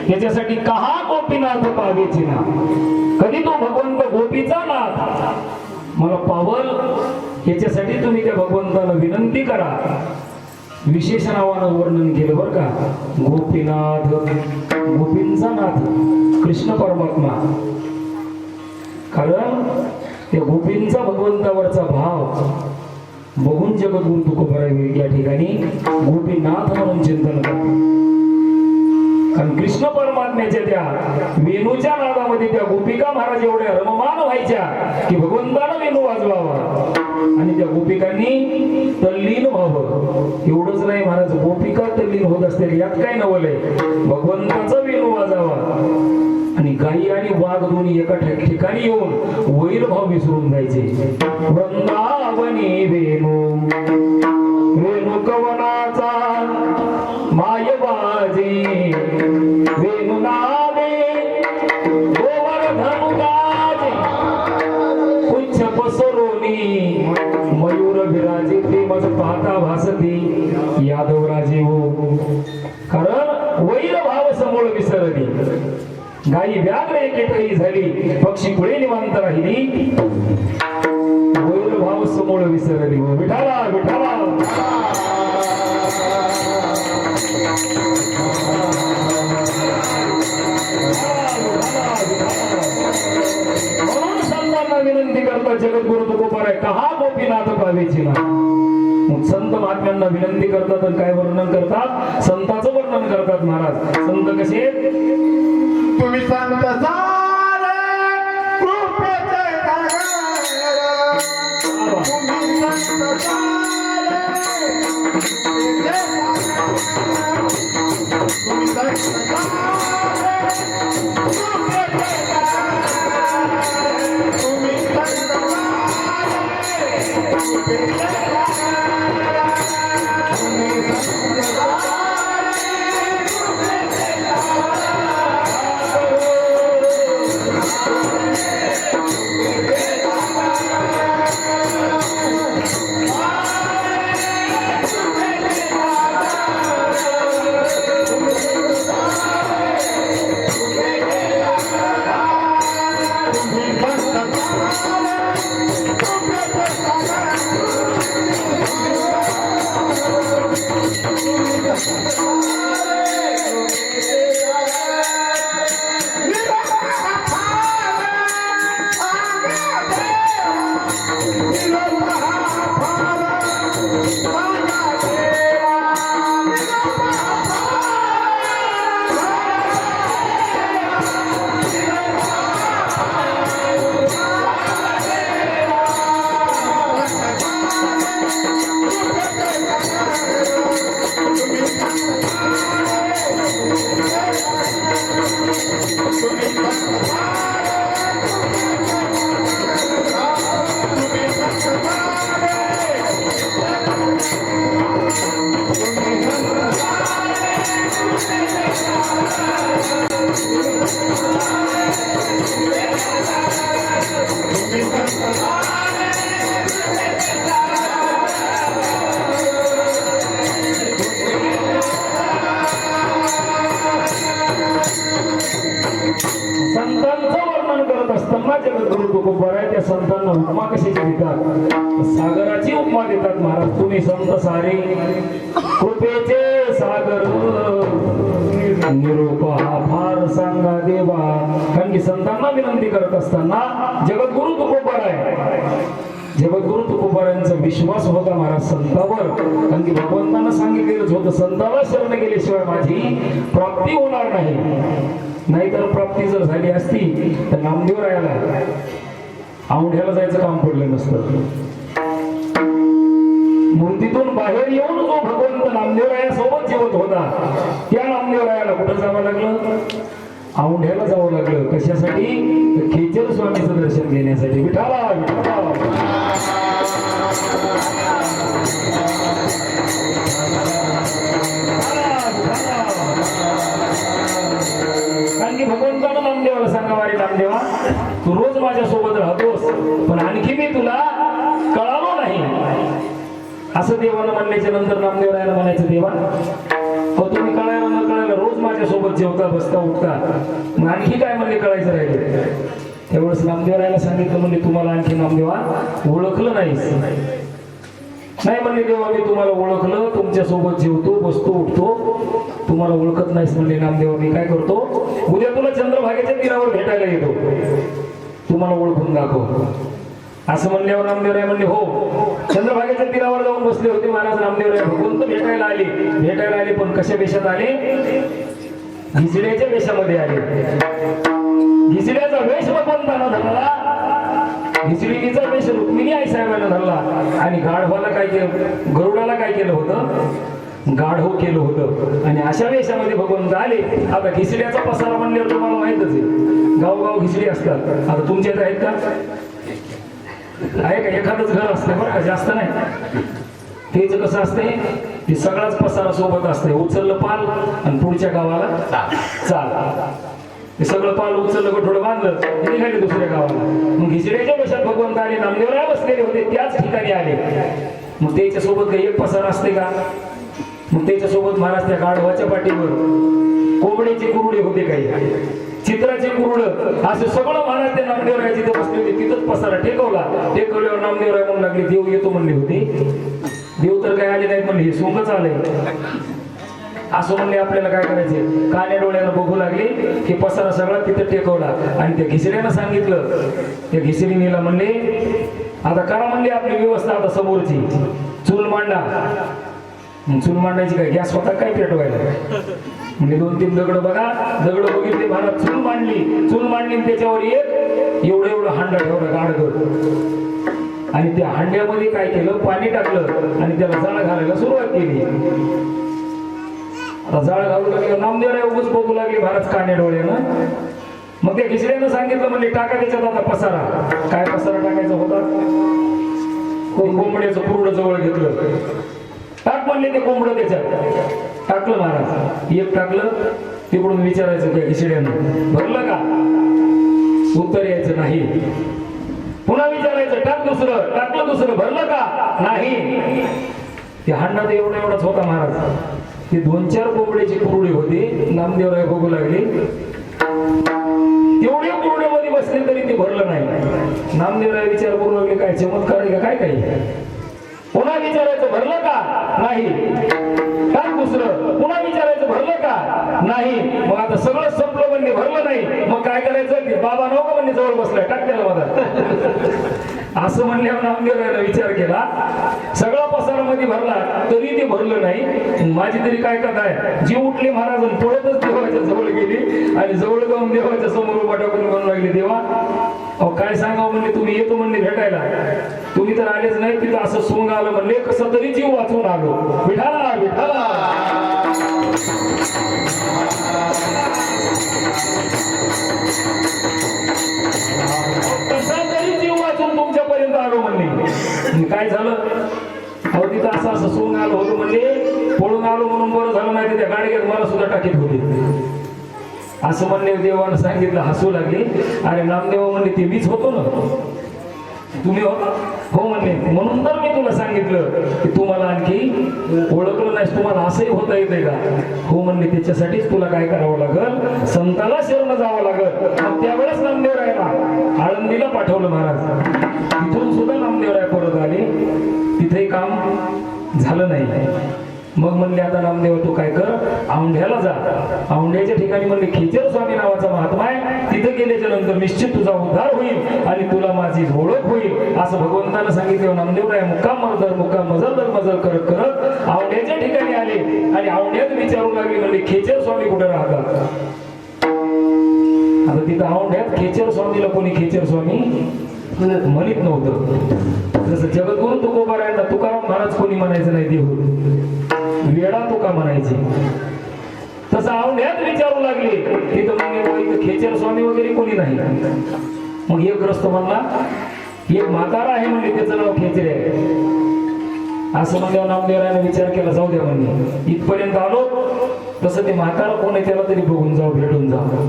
त्याच्यासाठी कहा गोपीनाथ पावेची ना, कधी तो भगवंत गोपीचा नाथ मला पावल, याच्यासाठी तुम्ही त्या भगवंताला विनंती करा. विशेष नावानं वर्णन केलं बरं का, गोपीनाथ, गोपींचा नाथ कृष्ण परमात्मा. कारण त्या गोपींचा भगवंतावरचा भाव बघून जगद्गुरु तुकोबाराय या ठिकाणी गोपीनाथ म्हणून चिंतन करतात. कारण कृष्ण परमात्म्याच्या त्या वेणूच्या नादामध्ये त्या गोपिका महाराज एवढ्या रममान व्हायच्या की भगवंतानं वेणू वाजवावा आणि त्या गोपिकांनी तल्लीन व्हावं. एवढंच नाही महाराज, गोपिका तल्लीन होत असतील यात काय नवल आहे, भगवंताचा वेणू वाजावा आणि गाई आणि वाघ दोन्ही एका ठिकाणी येऊन वैर भाव विसरून जायचे. वृंदावनी वेणू वेणू कवनाचा माय बाजे, वेणू नादे गोवर्धन गाजे, उच्च पसरोनी मयूर विराजे, प्रेमच पाहता भासती यादव राजे हो. कारण वैर भाव समोर विसरली, गाई व्याघ्र एकेठाई झाली, पक्षी पुढे निवांत राहिली, वैर भाव समोर विसरली हो. विठाला विठाला म्हणून संतांना विनंती करतात जगद्गुरु तुकोबाराय कहा गोपीनाथ पावेची ना. मग संत महात्म्यांना विनंती करतात आणि काय वर्णन करतात, संताचं वर्णन करतात महाराज. संत कसे, तुम्ही संत सारे कृपेचे सागर, तुम्ही संत सारे कृपेचे सागर, तुम्ही संत सारे कृपेचे सागर, तुम्ही संत सारे कृपेचे सागर, तुम्ही संत सारे जगद्गुरु तुकोबाराय त्या संतांना उपमा कशी देतात, सागराची उपमा देतात महाराज. तुम्ही संत सारे कृपेचे सागर, निरोप हा फार सांगा देवा. कारण की संतांना विनंती करत असताना जगद्गुरु तुकोबाराय, जगद्गुरु तुकोबारायांचा विश्वास होता महाराज संतावर. कारण की भगवंतानं सांगितलेलंच होतं, संताला शरण गेल्याशिवाय माझी प्राप्ती होणार नाही. नाहीतर प्राप्ती जर झाली असती तर नामदेवरायाला औंढ्याला जायचं काम पडलं नसतं. मूर्तीतून बाहेर येऊन जो भगवंत नामदेवरायासोबत जेवत होता त्या नामदेवरायाला कुठं जावं लागलं, औंढ्याला जावं लागलं. कशासाठी, खेचर स्वामीचं दर्शन घेण्यासाठी. विठाला विठाला कारण की भगवंतानं नामदेवाला सांगा, अरे नामदेवा तू रोज माझ्यासोबत राहतोस पण आणखी मी तुला कळालो नाही. असं देवानं म्हणल्याच्या नंतर नामदेवरायाला म्हणायचं, देवा हो तुम्ही कळायला न कळायला रोज माझ्यासोबत जेवता बसता उठता, मग आणखी काय म्हणले कळायचं राहिले. त्यावेळेस नामदेवरायला सांगितलं म्हणजे तुम्हाला आणखी नामदेवा ओळखलं नाहीस. नाही म्हणले देवा मी तुम्हाला ओळखलं, तुमच्या सोबत जेवतो बसतो उठतो, तुम्हाला ओळखत नाहीस म्हणले नामदेवा. मी काय करतो, उद्या तुला चंद्रभागेच्या तीरावर भेटायला येतो, तुम्हाला ओळखून दाखव. असं म्हणल्यावर नामदेवराय म्हणले हो. चंद्रभागेच्या तीरावर जाऊन बसले होते महाराज नामदेवराय. भगवंत भेटायला आले, पण कशा वेशात आले, घिसड्याच्या वेशामध्ये आले. घिसड्याचा वेश भगवंताला धरला, घिसडीचा वेश रुक्मिणी आई साहेबांना धरला, आणि गाढवाला काय केलं, गरुडाला काय केलं होतं, गाढव केलं होतं. आणि अशा वेशामध्ये भगवंत आले. आता घिसड्याचा पसारा म्हणल्यावर तुम्हाला माहितच आहे, गावगाव घिसडी असतात. आता तुमच्या इथे आहेत का, आहे का, एखादंच घर असतं बरं का, जास्त नाही. तेच कसं असते, ते सगळाच पसारा सोबत असते. उचललं पाल आणि पुढच्या गावाला चाल, हे सगळं पाल उचललं गठोडं बांधलं निघाले दुसऱ्या गावाला. मग घिसड्याच्या वेशात भगवंत आले, नामदेवराय बसलेले होते त्याच ठिकाणी आले. मग त्याच्या सोबत काही एक पसारा असते का, मग त्याच्या सोबत महाराज त्या गाढवाच्या पाठीवर कोंबड्याचे कुरुडे होते, काही चित्राचे कुरुड, असं सगळं महाराज त्या नामदेवराय जिथे बसले होते तिथंच पसारा टेकवल्यावर नामदेवराय म्हणून लागले देव येतो म्हणले होते. देव तर काय आले नाहीत म्हणले, हे सोंगच आले. असं म्हणले आपल्याला काय करायचे, कान्या डोळ्यानं बघू लागले की पसारा सगळा तिथं टेकवला. आणि त्या घिसड्यानं सांगितलं, त्या घिसडीनीला म्हणले आता करा म्हणले आपली व्यवस्था, आता समोरची चूल मांडा. चूल मांडायची काय, गॅस होता काय पेटवायला, म्हणजे 2-3 दगड बघा, दगड बघितले महाराज, चूल मांडली त्याच्यावर एक एवढं हांडा ठेवला गाडगर. आणि त्या हांड्यामध्ये काय केलं, पाणी टाकलं आणि त्याला जाळ घालायला सुरुवात केली. आता जाळ घालू लागले, नामदेवराय उगाच बघू लागले महाराज कान्या डोळ्यानं. मग त्या घिसड्यानं सांगितलं म्हणले टाका त्याच्यात आता पसारा. काय पसारा टाकायचा होता, कोंबड्याचं कुरुड जवळ घेतलं, टाक म्हणले ते कोंबडं त्याच्यात टाकलं महाराज. एक टाकलं, तिकडून विचारायचं त्या घिसड्यानं भरलं का, उत्तर यायचं नाही. पुन्हा विचारायचं, टाक दुसरं, टाकलं दुसरं, भरलं का, नाही. ते हांडा तर एवढाच होता महाराज. ते 2-4 कोंबड्याची कुरुडे होते. नामदेवराय बघू लागले, तेवढ्या कुरुड्यामध्ये बसले तरी ते भरलं नाही. नामदेवराय विचार करू लागले, काय चमत्कार आहे का काय काही. पुन्हा विचारायचं, भरलं का, नाही. टाक दुसरं, पुन्हा विचारायचं, भरलं का, नाही. मग आता सगळं संपलं म्हणले, भरलं नाही. मग काय करायचं, बाबा नव्हतं म्हणले जवळ बसलाय, टाक त्याला माझा. असं म्हणल्यावर नामदेवरायला विचार केला, सगळा पसारामध्ये भरला तरी ते भरलं नाही. माझी तरी काय कथा आहे, जी उठली महाराज पळतच देवाच्या जवळ गेली आणि जवळ जाऊन देवाच्या समोर उभा टाकून म्हणू लागले, देवा अहो काय सांगावं म्हणले, तुम्ही येतो म्हणले भेटायला, तुम्ही तर आलेच नाही. तिथं असं सोंग आलं म्हणले, कसं तरी जीव वाचून आलो. विठाला विठाला कसा तरी जीव वाचून तुमच्यापर्यंत आलो म्हणले. काय झालं, अहो तिथं असं सोंग आलं होतं म्हणले, पळून आलो म्हणून बरं झालं, नाही त्या गाडीत मला सुद्धा टाकीत होते. असं म्हणले देवानं सांगितलं, हसू लागले. अरे नामदेव म्हणले, ते मीच होतो ना, तुम्ही होता, हो म्हणले. म्हणून तर मी तुला सांगितलं की तुम्हाला आणखी ओळखलं नाही, तुम्हाला असंही होता येते का, हो म्हणले. त्याच्यासाठीच तुला काय करावं लागल, संताला शरण जावं लागल. मग त्यावेळेस नामदेवरायला आळंदीला पाठवलं महाराज. तिथून सुद्धा नामदेवराय परत आले, तिथेही काम झालं नाही. मग म्हणले आता नामदेव तू काय कर, औंढ्याला जा. औंढ्याच्या ठिकाणी म्हणले खेचर स्वामी नावाचा महात्मा आहे, तिथे गेल्याच्या नंतर निश्चित तुझा उद्धार होईल आणि तुला माझी ओळख होईल, असं भगवंतानं सांगितलं. नामदेवराय मुक्काम मजल करत करत औंढ्याच्या ठिकाणी आले आणि औंढ्यात विचारू लागले, म्हणले खेचर स्वामी कुठे राहतात. आता तिथं औंढ्यात खेचर स्वामीला कोणी खेचर स्वामी म्हणत नव्हतं. जसं जगद्गुरु तुकोबारायांना तुकाराम महाराज कोणी म्हणायचं नाही, देव वेडा तुका म्हणायचे. तसं औंढ्यात विचारू लागले, तिथं म्हणजे खेचर स्वामी वगैरे कोणी नाही. मग एक ग्रस्त म्हणला, एक म्हातारा आहे म्हणजे त्याचं नाव खेचरे आहे. असं म्हणल्यावर नामदेवरायाने विचार केला, जाऊ द्या म्हणजे इथपर्यंत आलो, तसं ते म्हातारा कोण आहे त्याला तरी बघून जाऊ, भेटून जाऊ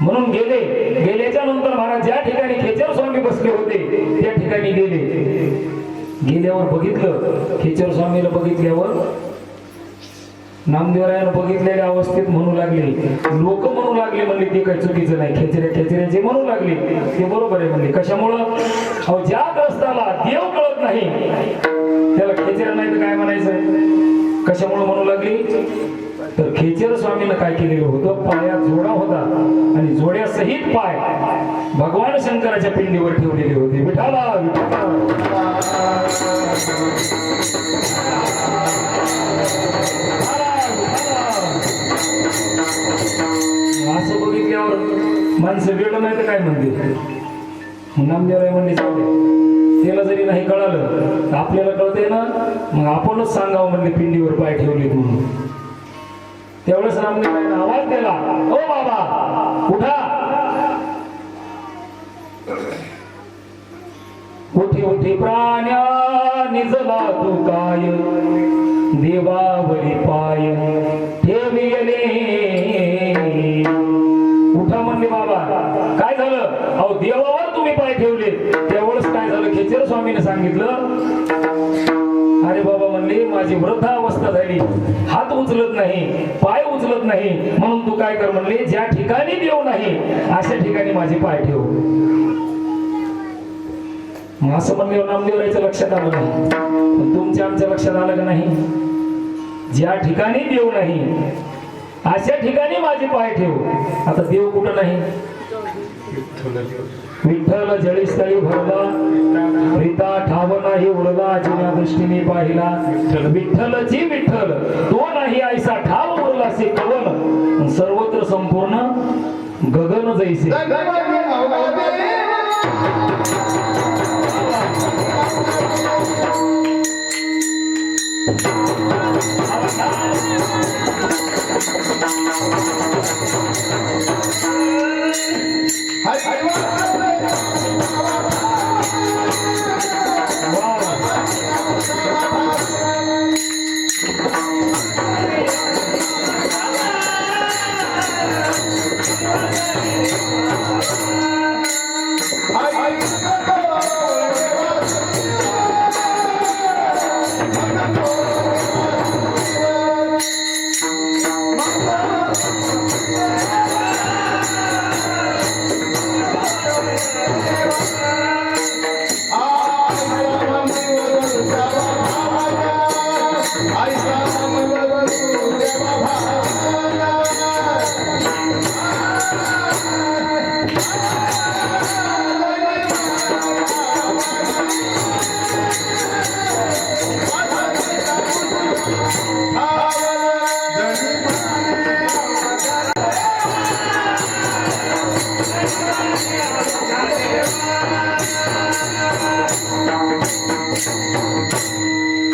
म्हणून गेले. गेल्याच्या नंतर महाराज ज्या ठिकाणी खेचर स्वामी बसले होते त्या ठिकाणी गेले. गेल्यावर बघितलं, खेचर स्वामीला बघितल्यावर नामदेवरायानं बघितलेल्या अवस्थेत म्हणू लागले, लोक म्हणू लागले म्हणले ते काही चुकीचं नाही, खेचऱ्याचे म्हणू लागले ते बरोबर आहे म्हणले. कशामुळं? अहो ज्या ग्रस्ताला देव कळत नाही त्याला खेचर नाही तर काय म्हणायचं? कशामुळे म्हणू लागली? तर खेचर स्वामीनं काय केलेलं होतं, पायात जोडा होता आणि जोड्यासहित पाय भगवान शंकराच्या पिंडीवर ठेवलेले होते. विठाला असं बघितल्यावर माणसं वेळ नाही तर काय म्हणते? नामदेवराय म्हणले जाऊ दे, त्याला जरी नाही कळालं तर आपल्याला कळतंय ना, मग आपणच सांगावं म्हणले पिंडीवर पाय ठेवले म्हणून. त्यावेळेस नामदेवरायानं आवाज दिला, ओ बाबा उठा. उठी उठी प्राण्या निजला तू काय, देवावरी पाय ठेविले. उठा म्हणले बाबा, काय झालं? अहो देवावर तुम्ही पाय ठेवले. त्यावेळेस काय झालं? खेचर स्वामीने सांगितलं, अरे बाबा म्हणले माझी वृद्ध अवस्था झाली, हात उचलत नाही, पाय उचलत नाही, म्हणून तू काय कर म्हणले, ज्या ठिकाणी देव नाही अशा ठिकाणी माझे पाय ठेव. मग असं म्हणले नामदेवरायचं लक्षात आलं नाही, पण तुमच्या आमच्या लक्षात आलं का नाही? ज्या ठिकाणी देव नाही अशा ठिकाणी माझे पाय ठेव. आता देव कुठं नाही? विठ्ठल जळीस्थळी भरला, प्रीता ठाव नाही उडला, जुन्या दृष्टीने पाहिला. विठ्ठलची विठ्ठल तो नाही ऐसा ठाव उरला से कवन, सर्वत्र संपूर्ण गगन जैसे.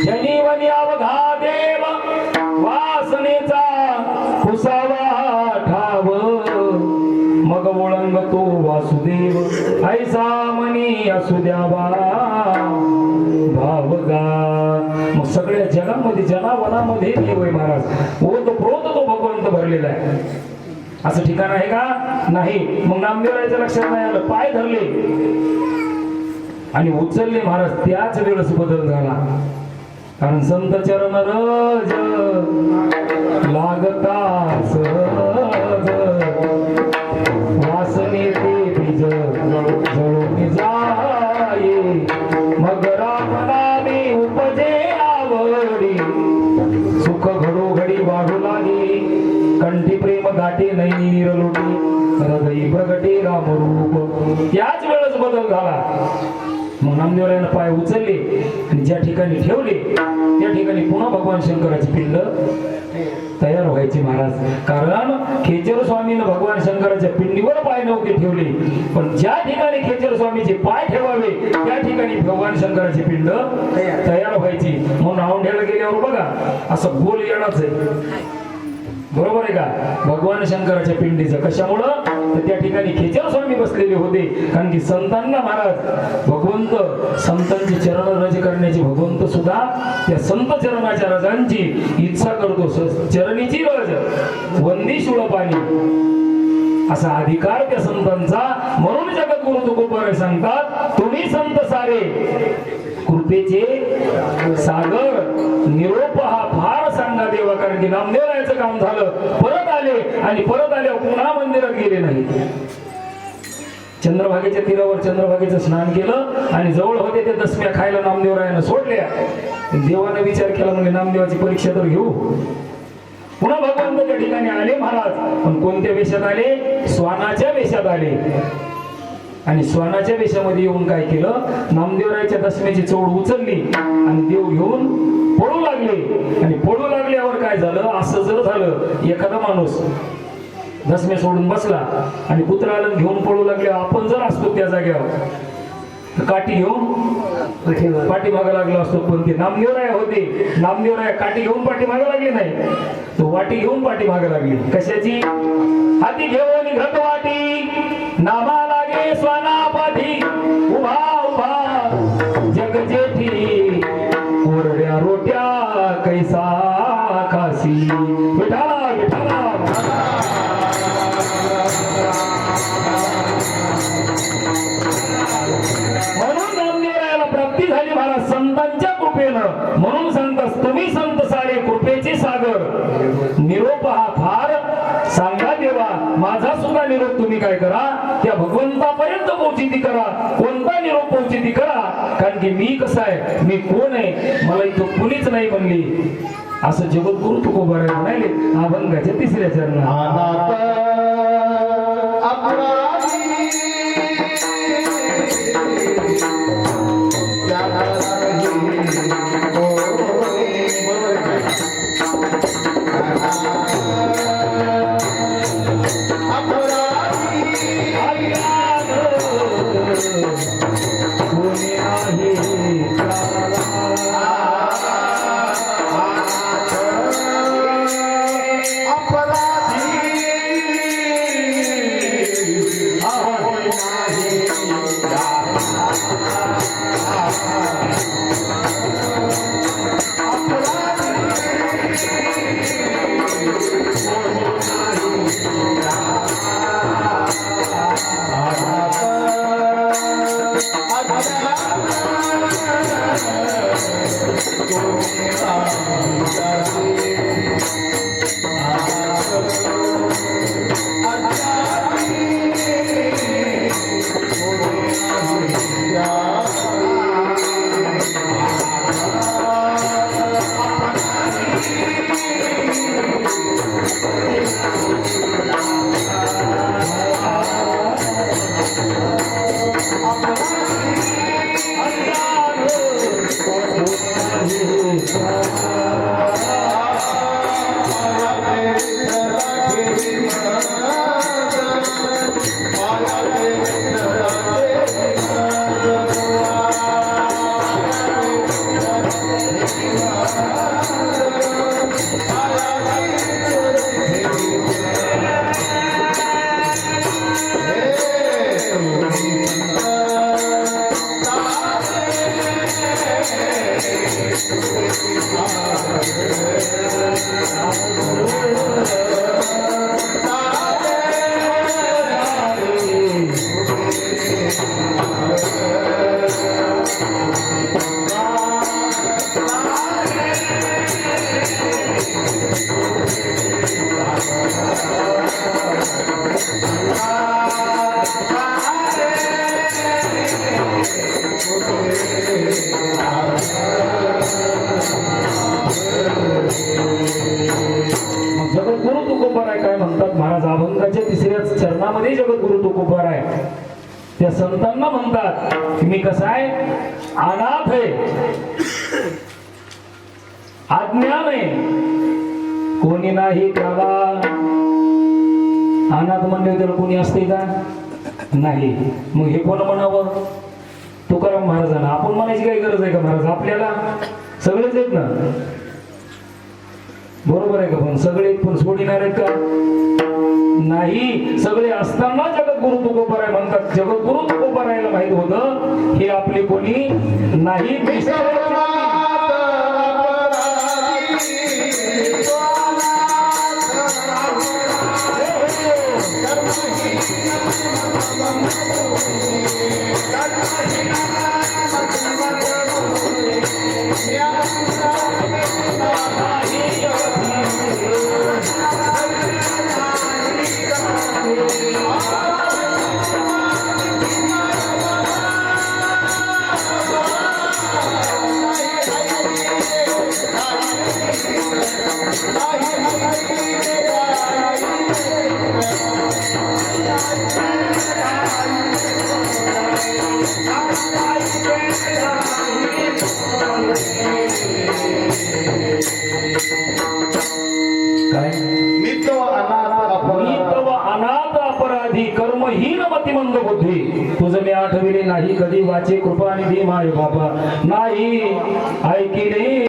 जनीवनी अवघा देव वासनेचा कुसावा ठाव, मग ओळंग तो वासुदेव ऐसा मनी असू द्यावा भावगा. मग सगळ्या जगामध्ये जनावनामध्ये देव आहे महाराज, ओतप्रोत तो भगवंत भरलेला आहे. असं ठिकाण आहे का? नाही. मग नामदेवरायच्या लक्षात नाही आलं, पाय धरले आणि उचलले महाराज. त्याच वेळेस बदल झाला, कारण संत चरण रज लागता सहज, वासने ते बीज जळून जाये, मग राम नामे उपजे आवडी, सुख घडोघडी वाढू लागे, कंठी प्रेम गाठे नैनीर लोटे, हृदयी प्रगटे रामरूप. त्याच वेळेस बदल झाला. मग नामदेवरायानं पाय उचलले आणि ज्या ठिकाणी ठेवले त्या ठिकाणी पुन्हा भगवान शंकराची पिंड तयार व्हायची महाराज. कारण खेचर स्वामीनं भगवान शंकराच्या पिंडीवर पाय नव्हते ठेवले, पण ज्या ठिकाणी खेचर स्वामीचे पाय ठेवावे त्या ठिकाणी भगवान शंकराची पिंड तयार व्हायची. म्हणून औंढ्याला गेल्यावर बघा असं गोल येणारच आहे, बरोबर आहे का? भगवान शंकराच्या पिंडीचं. कशामुळं? तर त्या ठिकाणी खेचर स्वामी बसलेले होते. कारण की संतांना महाराज भगवंत संतांची चरण रज करण्याची भगवंत सुद्धा त्या संत चरणाच्या रजांची इच्छा करतो. चरणीची रज वंदी शुळ पाणी असा अधिकार त्या संतांचा. म्हणून जगद्गुरु तुकोबाराय सांगतात, तुम्ही संत सारे कृपेचे सागर, निरोप हा फार सांगा देवा. कारण कारण की नामदेवरायाचं काम झालं, परत आले आणि परत आल्यावर पुन्हा मंदिरात गेले नाही. चंद्रभागेच्या तीरावर चंद्रभागेचं स्नान केलं आणि जवळ होते ते दसम्या खायला नामदेवरायानं सोडल्या. देवाने विचार केला, म्हणजे नामदेवाची परीक्षा तर घेऊ. पुन्हा भगवंताच्या ठिकाणी आले महाराज, पण कोणत्या वेशात आले? श्वानाच्या वेशात आले. आणि श्वानाच्या वेशामध्ये येऊन काय केलं? नामदेवरायाच्या दसम्याची चौड उचलली आणि देव घेऊन पळू लागले. आणि पळू लागल्यावर काय झालं? असं जर झालं, एखादा माणूस दसम्या सोडून बसला आणि कुत्रा घेऊन पळू लागले, आपण जर असतो त्या जागेवर काठी घेऊन पाठीमागा लागलो असतो. पण ते नामदेवराय होते, नामदेवराय काठी घेऊन पाठीमागे लागले नाही, तो वाटी घेऊन पाठीमागे लागली. कशाची? हाती घेऊन घट वाटी, नामा लागे स्वानापाठी, उभा उभा जग जेठी, कोरड्या रोट्या कैसा खासी. विठाला विठाला. म्हणून नामदेवरायाला प्राप्ती झाली महाराज संतांच्या कृपेनं. म्हणून सांगतास तुम्ही संत सारे कृपेचे सागर. निरोप हा फार सांगा देवा, माझा सुद्धा निरोप तुम्ही काय करा, त्या भगवंतापर्यंत पोहोचिती करा. कोणता निरोप पोहोचिती करा, कारण की मी कसा आहे, मी कोण आहे, मला इथं कुणीच नाही म्हणली. असं जगद्गुरु तुकोबाराय म्हणाले अभंगाच्या 3ऱ्या चरणात. जगद्गुरु तुकोबाराय काय म्हणतात महाराज अभंगाच्या 3ऱ्या चरणामध्ये जगद्गुरु तुकोबाराय त्या संतांना म्हणतात की मी कसा आहे, अनाथ आहे, अज्ञान आहे, कोणी नाही त्याला. अनाथ म्हणले तर कोणी असते का? नाही. मग हे कोण म्हणावं? तुकाराम महाराजांना. आपण म्हणायची काही गरज आहे का महाराज? आपल्याला सगळेच आहेत ना, बरोबर आहे का? पण सगळे पण सोडिणार आहेत का? नाही. सगळे असताना जगद्गुरु तुकोबाराय म्हणतात. जगद्गुरु तुकोबारायला माहित होतं हे आपले कोणी नाही. काय मी तो अनाथ मी अपराध तव अनाथ अपराधी कर्महीन मतिमंद बुद्धी तुझं मी आठविले नाही कधी वाचे कृपा आणि दे माय बाबा नाही ऐकिले